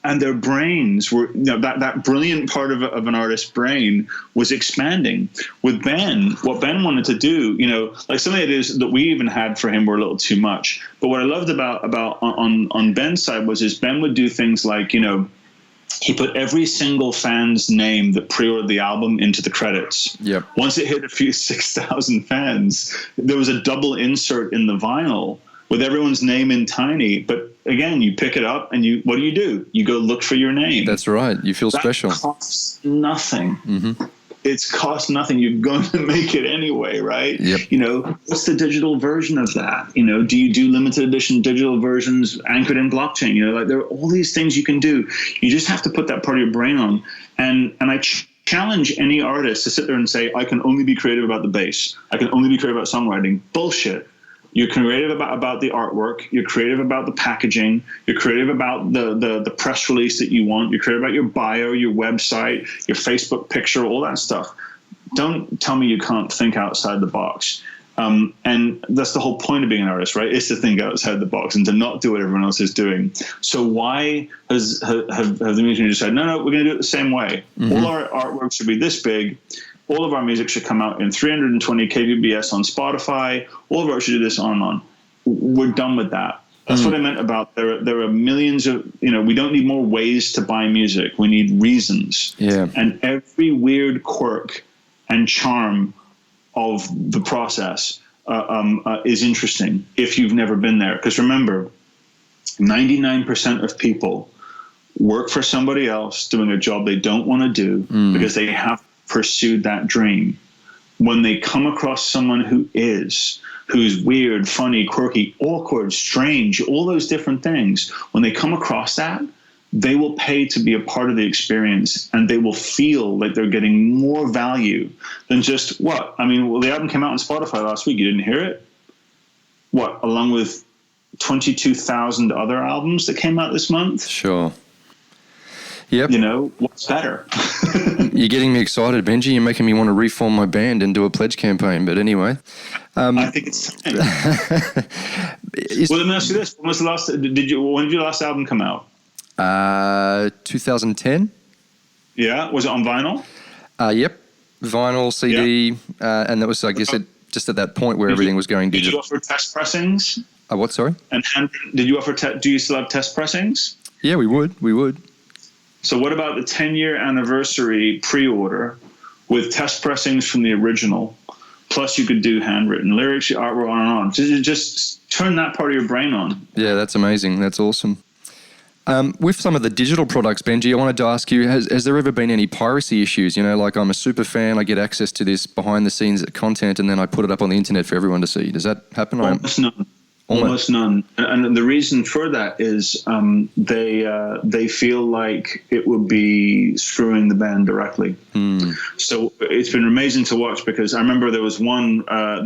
and their brains were, that brilliant part of an artist's brain was expanding. With Ben, what Ben wanted to do, like some of the ideas that we even had for him were a little too much. But what I loved about on Ben's side was Ben would do things like, he put every single fan's name that pre-ordered the album into the credits. Yep. Once it hit a few 6,000 fans, there was a double insert in the vinyl with everyone's name in tiny. But again, you pick it up and what do? You go look for your name. That's right. You feel special. That costs nothing. Mm-hmm. It's cost nothing. You're going to make it anyway, right? Yep. What's the digital version of that? Do you do limited edition digital versions anchored in blockchain? Like there are all these things you can do. You just have to put that part of your brain on. And I challenge any artist to sit there and say, I can only be creative about the bass. I can only be creative about songwriting. Bullshit. You're creative about the artwork. You're creative about the packaging. You're creative about the press release that you want. You're creative about your bio, your website, your Facebook picture, all that stuff. Don't tell me you can't think outside the box. And that's the whole point of being an artist, right? Is to think outside the box and to not do what everyone else is doing. So why have the music industry decided, no, we're going to do it the same way. Mm-hmm. All our artwork should be this big. All of our music should come out in 320 kbps on Spotify. All of our should do this on. We're done with that. That's what I meant about there are millions of, we don't need more ways to buy music. We need reasons. Yeah. And every weird quirk and charm of the process is interesting if you've never been there. Because remember, 99% of people work for somebody else doing a job they don't want to do because they have pursued that dream. When they come across someone who's weird, funny, quirky, awkward, strange, all those different things, when they come across that, they will pay to be a part of the experience, and they will feel like they're getting more value than just what? I mean, the album came out on Spotify last week. You didn't hear it? What? Along with 22,000 other albums that came out this month? Sure. Yep. What's better? You're getting me excited, Benji. You're making me want to reform my band and do a pledge campaign. But anyway. I think it's time. Well, let me ask you this. When did your last album come out? 2010. Yeah. Was it on vinyl? Yep. Vinyl, CD. Yeah. And that was, I guess, just at that point where everything was going digital. Did you offer test pressings? What, sorry? And did you offer, do you still have test pressings? Yeah, we would. So what about the 10-year anniversary pre-order with test pressings from the original? Plus you could do handwritten lyrics, artwork, on and on. Just turn that part of your brain on. Yeah, that's amazing. That's awesome. With some of the digital products, Benji, I wanted to ask you, has there ever been any piracy issues? Like I'm a super fan, I get access to this behind-the-scenes content, and then I put it up on the internet for everyone to see. Does that happen? Almost none. And the reason for that is they feel like it would be screwing the band directly. So it's been amazing to watch, because I remember there was one band, I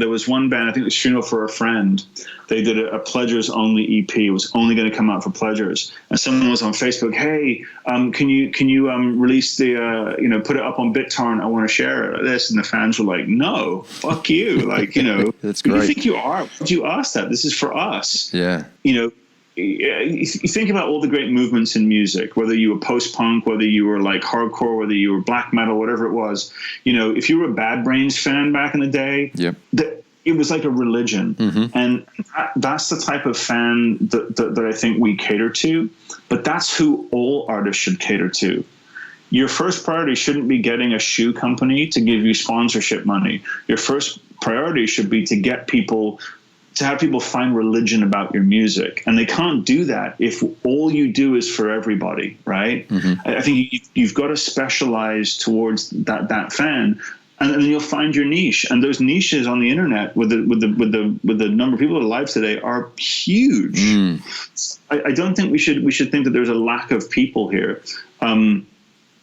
think it was Funeral for a Friend. They did a Pledgers only EP. It was only going to come out for Pledgers. And someone was on Facebook, hey, can you release the, put it up on BitTorrent? I want to share this. And the fans were like, no, fuck you. Like, That's who great. do you think you are? Why'd you ask that? This is for us. Yeah. You think about all the great movements in music, whether you were post-punk, whether you were like hardcore, whether you were black metal, whatever it was. If you were a Bad Brains fan back in the day, it was like a religion. Mm-hmm. And that's the type of fan that I think we cater to. But that's who all artists should cater to. Your first priority shouldn't be getting a shoe company to give you sponsorship money. Your first priority should be to have people find religion about your music. And they can't do that if all you do is for everybody, right? Mm-hmm. I think you've got to specialize towards that fan, and then you'll find your niche. And those niches on the internet with the number of people alive today are huge. I don't think we should think that there's a lack of people here.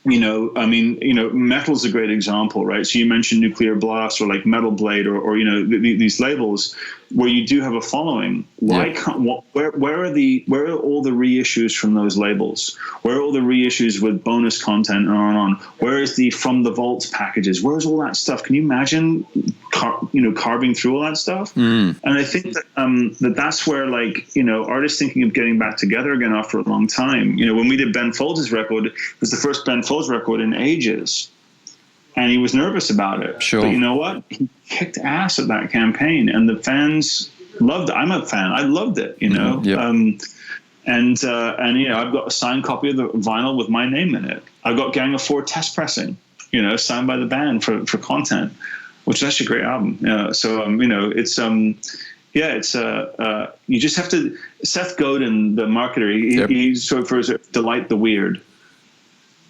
Metal's a great example, right? So you mentioned Nuclear Blast or like Metal Blade or these labels. where you do have a following, where are all the reissues from those labels? Where are all the reissues with bonus content and on and on? Where is the From the Vaults packages? Where's all that stuff? Can you imagine carving through all that stuff? And I think that that's where, like, you know, artists thinking of getting back together again after a long time. You know, when we did Ben Folds' record, it was the first Ben Folds record in ages. And he was nervous about it. Sure. But you know what? He kicked ass at that campaign, and the fans loved it. I'm a fan. I loved it, you know. And you know, I've got a signed copy of the vinyl with my name in it. I've got Gang of Four test pressing, you know, signed by the band for content, which is actually a great album. So you know, it's you just have to. Seth Godin, the marketer, he sort of delight the weird.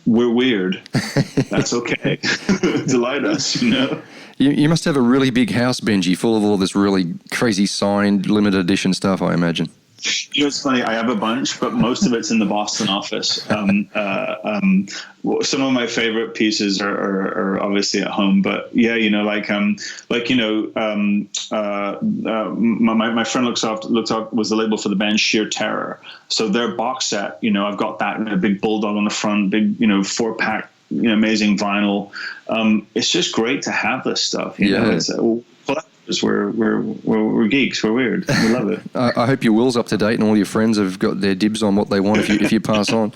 We're weird. That's okay. Delight us, you know. You must have a really big house, Benji, full of all this really crazy signed limited edition stuff, I imagine. You know, it's funny. I have a bunch, but most of it's in the Boston office. Some of my favorite pieces are obviously at home, but yeah, you know, my friend looked up was the label for the band Sheer Terror. So their box set, you know, I've got that in a big bulldog on the front, big, you know, 4-pack, you know, amazing vinyl. It's just great to have this stuff. You know, it's we're geeks. We're weird. We love it. I hope your will's up to date and all your friends have got their dibs on what they want if you pass on.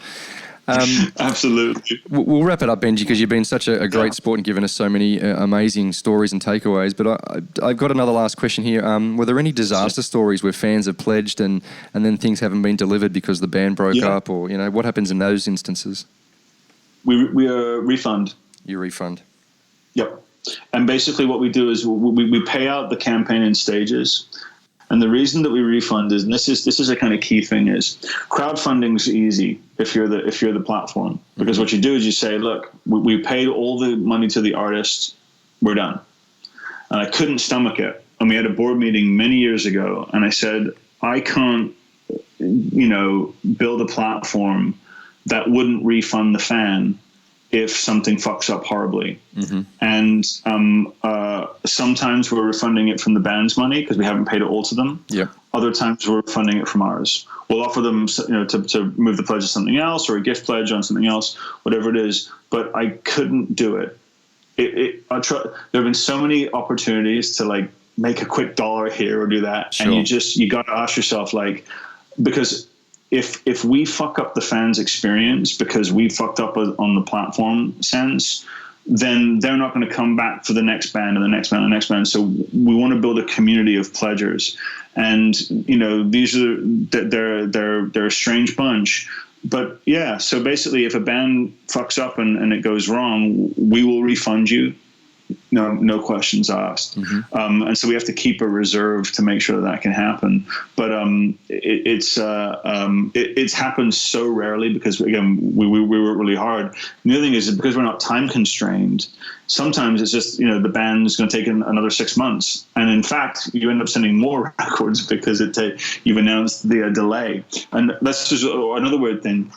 Absolutely. We'll wrap it up, Benji, because you've been such a great sport and given us so many amazing stories and takeaways. But I've got another last question here. Were there any disaster stories where fans have pledged and then things haven't been delivered because the band broke up, or, you know, what happens in those instances? We refund. You refund. Yep. And basically what we do is we pay out the campaign in stages. And the reason that we refund is, and this is a kind of key thing, is crowdfunding is easy if you're the platform, because what you do is you say, look, we paid all the money to the artist, we're done. And I couldn't stomach it. And we had a board meeting many years ago, and I said, I can't, you know, build a platform that wouldn't refund the fan if something fucks up horribly. And sometimes we're refunding it from the band's money because we haven't paid it all to them. Other times we're refunding it from ours. We'll offer them, you know, to move the pledge to something else, or a gift pledge on something else, whatever it is. But I couldn't do it. There have been so many opportunities to, like, make a quick $1 here or do that. Sure. And you got to ask yourself, like, because if we fuck up the fans' experience because we fucked up on the platform sense, then they're not going to come back for the next band and the next band and the next band. So we want to build a community of pledgers, and you know, they're a strange bunch. But yeah, so basically, if a band fucks up and it goes wrong, we will refund you. No questions asked. And so we have to keep a reserve to make sure that can happen. But it's happened so rarely because, again, we work really hard. And the other thing is because we're not time constrained, sometimes it's just, you know, the band's going to take another 6 months. And in fact, you end up sending more records because you've announced the delay. And that's just another weird thing.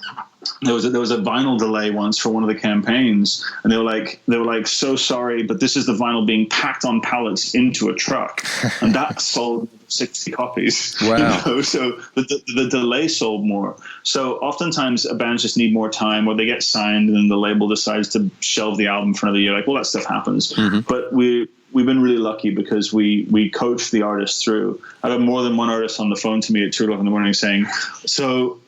There was a vinyl delay once for one of the campaigns, and they were like, so sorry, but this is the vinyl being packed on pallets into a truck, and that sold 60 copies. Wow! You know? So the delay sold more. So oftentimes bands just need more time, or they get signed, and then the label decides to shelve the album for another year. Like, well, that stuff happens. But we've been really lucky because we coach the artist through. I have more than one artist on the phone to me at 2:00 in the morning saying, so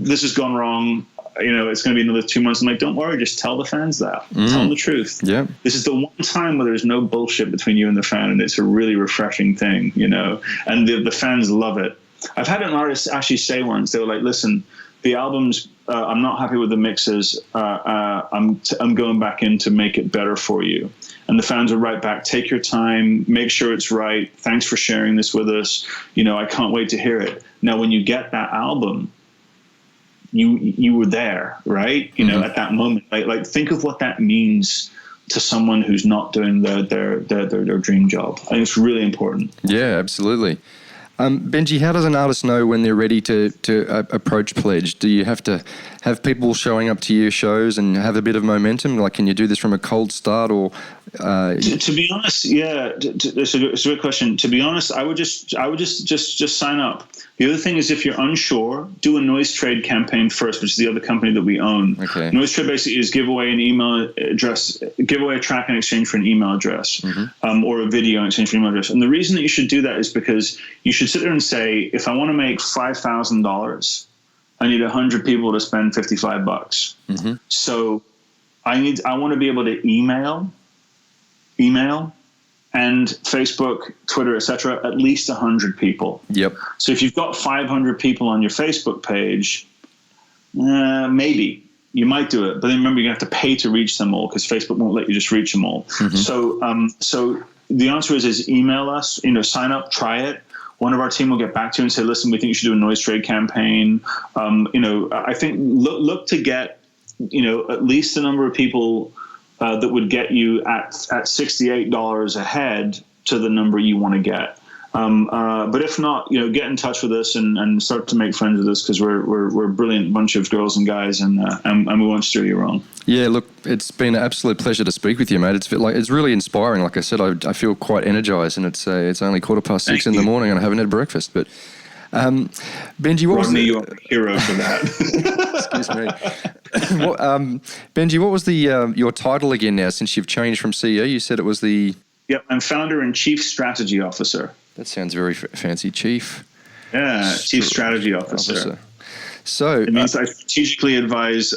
this has gone wrong. You know, it's going to be another 2 months. I'm like, don't worry, just tell the fans that. Tell them the truth. Yeah. This is the one time where there's no bullshit between you and the fan, and it's a really refreshing thing, you know, and the fans love it. I've had an artist actually say once, they were like, listen, the albums, I'm not happy with the mixes. I'm going back in to make it better for you. And the fans would write back, take your time, make sure it's right. Thanks for sharing this with us. You know, I can't wait to hear it. Now, when you get that album, you were there, right? You know, at that moment, like think of what that means to someone who's not doing their dream job. I think it's really important. Yeah, absolutely. Benji, how does an artist know when they're ready to approach Pledge? Do you have to have people showing up to your shows and have a bit of momentum? Like, can you do this from a cold start, or? To be honest, yeah, it's a good question. To be honest, I would just sign up. The other thing is, if you're unsure, do a Noise Trade campaign first, which is the other company that we own. Okay. Noise Trade basically is give away an email address, give away a track in exchange for an email address, or a video in exchange for an email address. And the reason that you should do that is because you should sit there and say, if I want to make $5,000, I need 100 people to spend $55. So I want to be able to email, and Facebook, Twitter, etc., at least 100 people. Yep. So if you've got 500 people on your Facebook page, maybe you might do it. But then remember, you have to pay to reach them all, because Facebook won't let you just reach them all. So the answer is email us. Sign up, try it. One of our team will get back to you and say, listen, we think you should do a Noise Trade campaign. I think look to get at least the number of people that would get you at $68 a head to the number you want to get. But if not, get in touch with us and start to make friends with us, because we're a brilliant bunch of girls and guys, and we won't steer you wrong. Yeah, look, it's been an absolute pleasure to speak with you, mate. It's really inspiring. Like I said, I feel quite energized, and it's only 6:15 in the morning, and I haven't had breakfast. But Benji, what Rodney, was you're a hero for that. Excuse me. Benji, what was your title again now, since you've changed from CEO? You said it was the... Yep, I'm founder and chief strategy officer. That sounds very fancy, chief. Yeah, chief strategy officer. So it means I strategically advise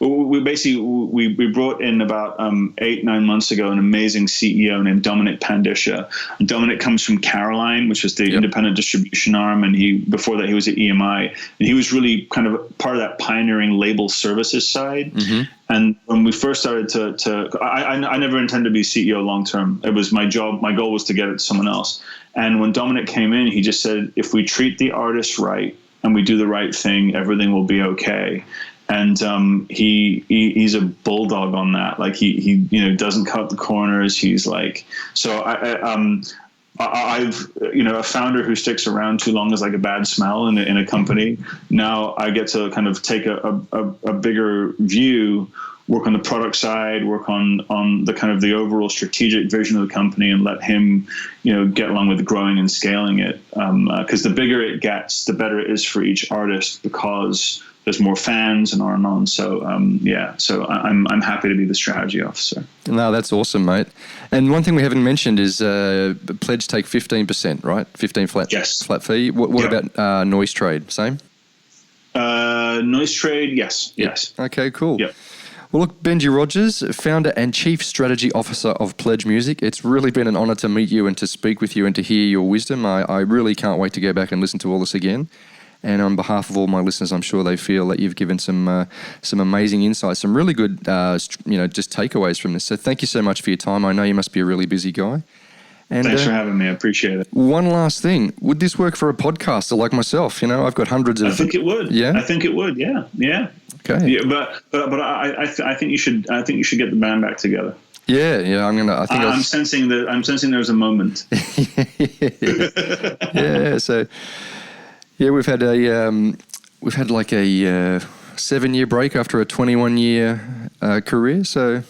we brought in about 8-9 months ago an amazing CEO named Dominic Pandisha. And Dominic comes from Caroline, which was the independent distribution arm, and before that he was at EMI, and he was really kind of part of that pioneering label services side. And when we first started I never intended to be CEO long term. It was my job. My goal was to get it to someone else. And when Dominic came in, he just said, if we treat the artist right and we do the right thing, everything will be okay. And he's a bulldog on that. Like he doesn't cut the corners. He's like, so I've a founder who sticks around too long is like a bad smell in a company. Now I get to kind of take a bigger view, work on the product side, work on the kind of the overall strategic vision of the company, and let him, get along with growing and scaling it. Because the bigger it gets, the better it is for each artist, because there's more fans and on and on. So so I'm happy to be the strategy officer. No, that's awesome, mate. And one thing we haven't mentioned is Pledge take 15%, right? 15 flat fee. What about Noise Trade? Same? Noise Trade, yes. Okay, cool. Yep. Well, look, Benji Rogers, founder and chief strategy officer of Pledge Music. It's really been an honour to meet you and to speak with you and to hear your wisdom. I really can't wait to go back and listen to all this again. And on behalf of all my listeners, I'm sure they feel that you've given some amazing insights, some really good, just takeaways from this. So thank you so much for your time. I know you must be a really busy guy. And, thanks for having me. I appreciate it. One last thing. Would this work for a podcaster like myself? I've got hundreds of... I think it would. Yeah? I think it would, yeah. Okay. Yeah, but I think you should get the band back together. Yeah. I'm sensing there's a moment. Yeah. So, yeah, we've had like a 7-year break after a 21-year career. So,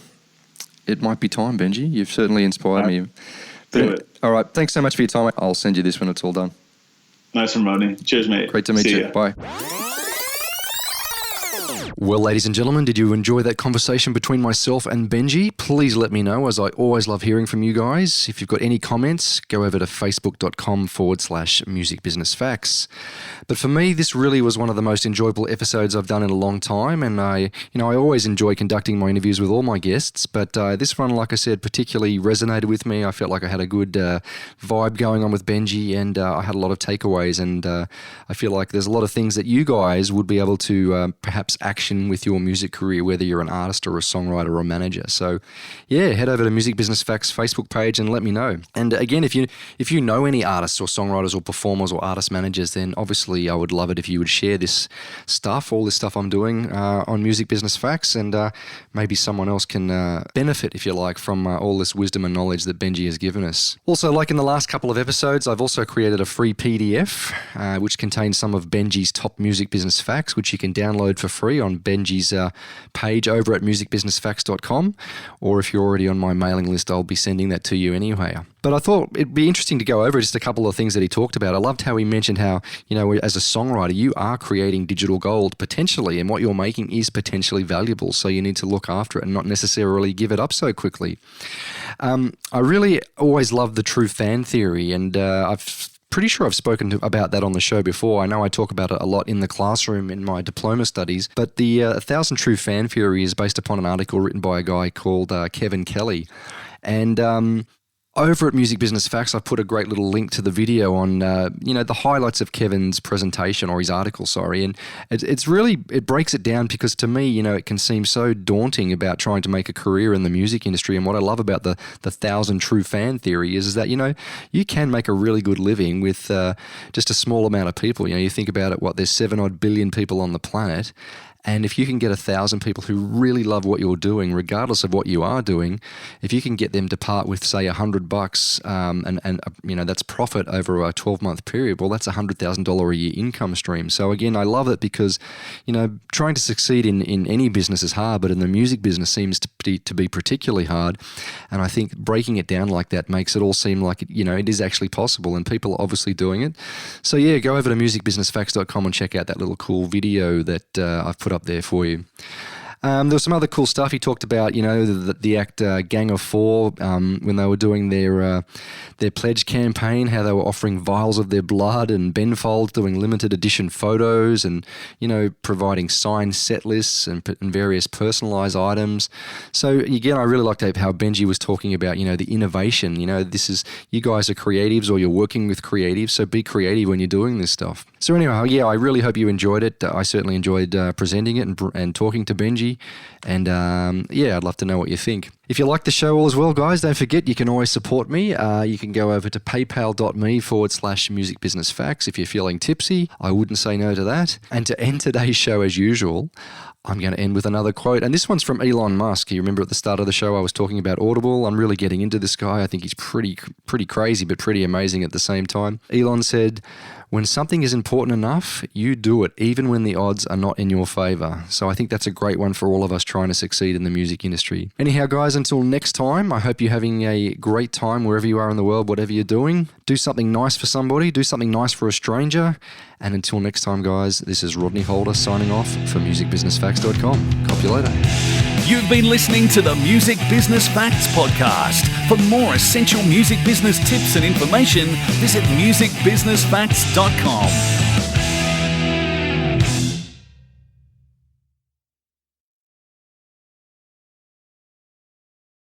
it might be time, Benji. You've certainly inspired me. Do it. All right. Thanks so much for your time. I'll send you this when it's all done. Nice one, Rodney. Cheers, mate. Great to meet you. Ya. Bye. Well, ladies and gentlemen, did you enjoy that conversation between myself and Benji? Please let me know, as I always love hearing from you guys. If you've got any comments, go over to facebook.com/musicbusinessfacts. But for me, this really was one of the most enjoyable episodes I've done in a long time, and I always enjoy conducting my interviews with all my guests, but this one, like I said, particularly resonated with me. I felt like I had a good vibe going on with Benji, and I had a lot of takeaways, and I feel like there's a lot of things that you guys would be able to perhaps action direction with your music career, whether you're an artist or a songwriter or a manager. So yeah, head over to Music Business Facts Facebook page and let me know. And again, if you know any artists or songwriters or performers or artist managers, then obviously I would love it if you would share this stuff, all this stuff I'm doing on Music Business Facts, and maybe someone else can benefit, if you like, from all this wisdom and knowledge that Benji has given us. Also, like in the last couple of episodes, I've also created a free PDF which contains some of Benji's top music business facts, which you can download for free on Benji's page over at musicbusinessfacts.com, or if you're already on my mailing list, I'll be sending that to you anyway. But I thought it'd be interesting to go over just a couple of things that he talked about. I loved how he mentioned how, as a songwriter, you are creating digital gold potentially, and what you're making is potentially valuable. So you need to look after it and not necessarily give it up so quickly. I really always loved the true fan theory, and pretty sure I've spoken about that on the show before. I know I talk about it a lot in the classroom in my diploma studies, but the 1,000 True Fan Theory is based upon an article written by a guy called Kevin Kelly. And over at Music Business Facts, I put a great little link to the video on, the highlights of Kevin's presentation, or his article, sorry. And it breaks it down, because to me, it can seem so daunting about trying to make a career in the music industry. And what I love about the 1,000 True Fan Theory is that, you can make a really good living with just a small amount of people. You think about it, there's 7-odd billion people on the planet. And if you can get 1,000 people who really love what you're doing, regardless of what you are doing, if you can get them to part with, say, $100, and that's profit over a 12-month period, well, that's $100,000 a year income stream. So again, I love it because, trying to succeed in any business is hard, but in the music business seems to be particularly hard. And I think breaking it down like that makes it all seem like, it is actually possible, and people are obviously doing it. So yeah, go over to musicbusinessfacts.com and check out that little cool video that I've put up there for you. There was some other cool stuff. He talked about, the act Gang of Four, when they were doing their pledge campaign, how they were offering vials of their blood, and Ben Folds doing limited edition photos, and, providing signed set lists and various personalized items. So again, I really liked how Benji was talking about, the innovation. This is, you guys are creatives, or you're working with creatives, so be creative when you're doing this stuff. So anyway, yeah, I really hope you enjoyed it. I certainly enjoyed presenting it and talking to Benji. And I'd love to know what you think. If you like the show all as well, guys, don't forget you can always support me. You can go over to paypal.me/Music Business Facts if you're feeling tipsy. I wouldn't say no to that. And to end today's show as usual, I'm going to end with another quote. And this one's from Elon Musk. You remember at the start of the show I was talking about Audible. I'm really getting into this guy. I think he's pretty crazy, but pretty amazing at the same time. Elon said, "When something is important enough, you do it, even when the odds are not in your favor." So I think that's a great one for all of us trying to succeed in the music industry. Anyhow, guys, until next time, I hope you're having a great time wherever you are in the world, whatever you're doing. Do something nice for somebody. Do something nice for a stranger. And until next time, guys, this is Rodney Holder signing off for musicbusinessfacts.com. Cop you later. You've been listening to the Music Business Facts podcast. For more essential music business tips and information, visit musicbusinessfacts.com.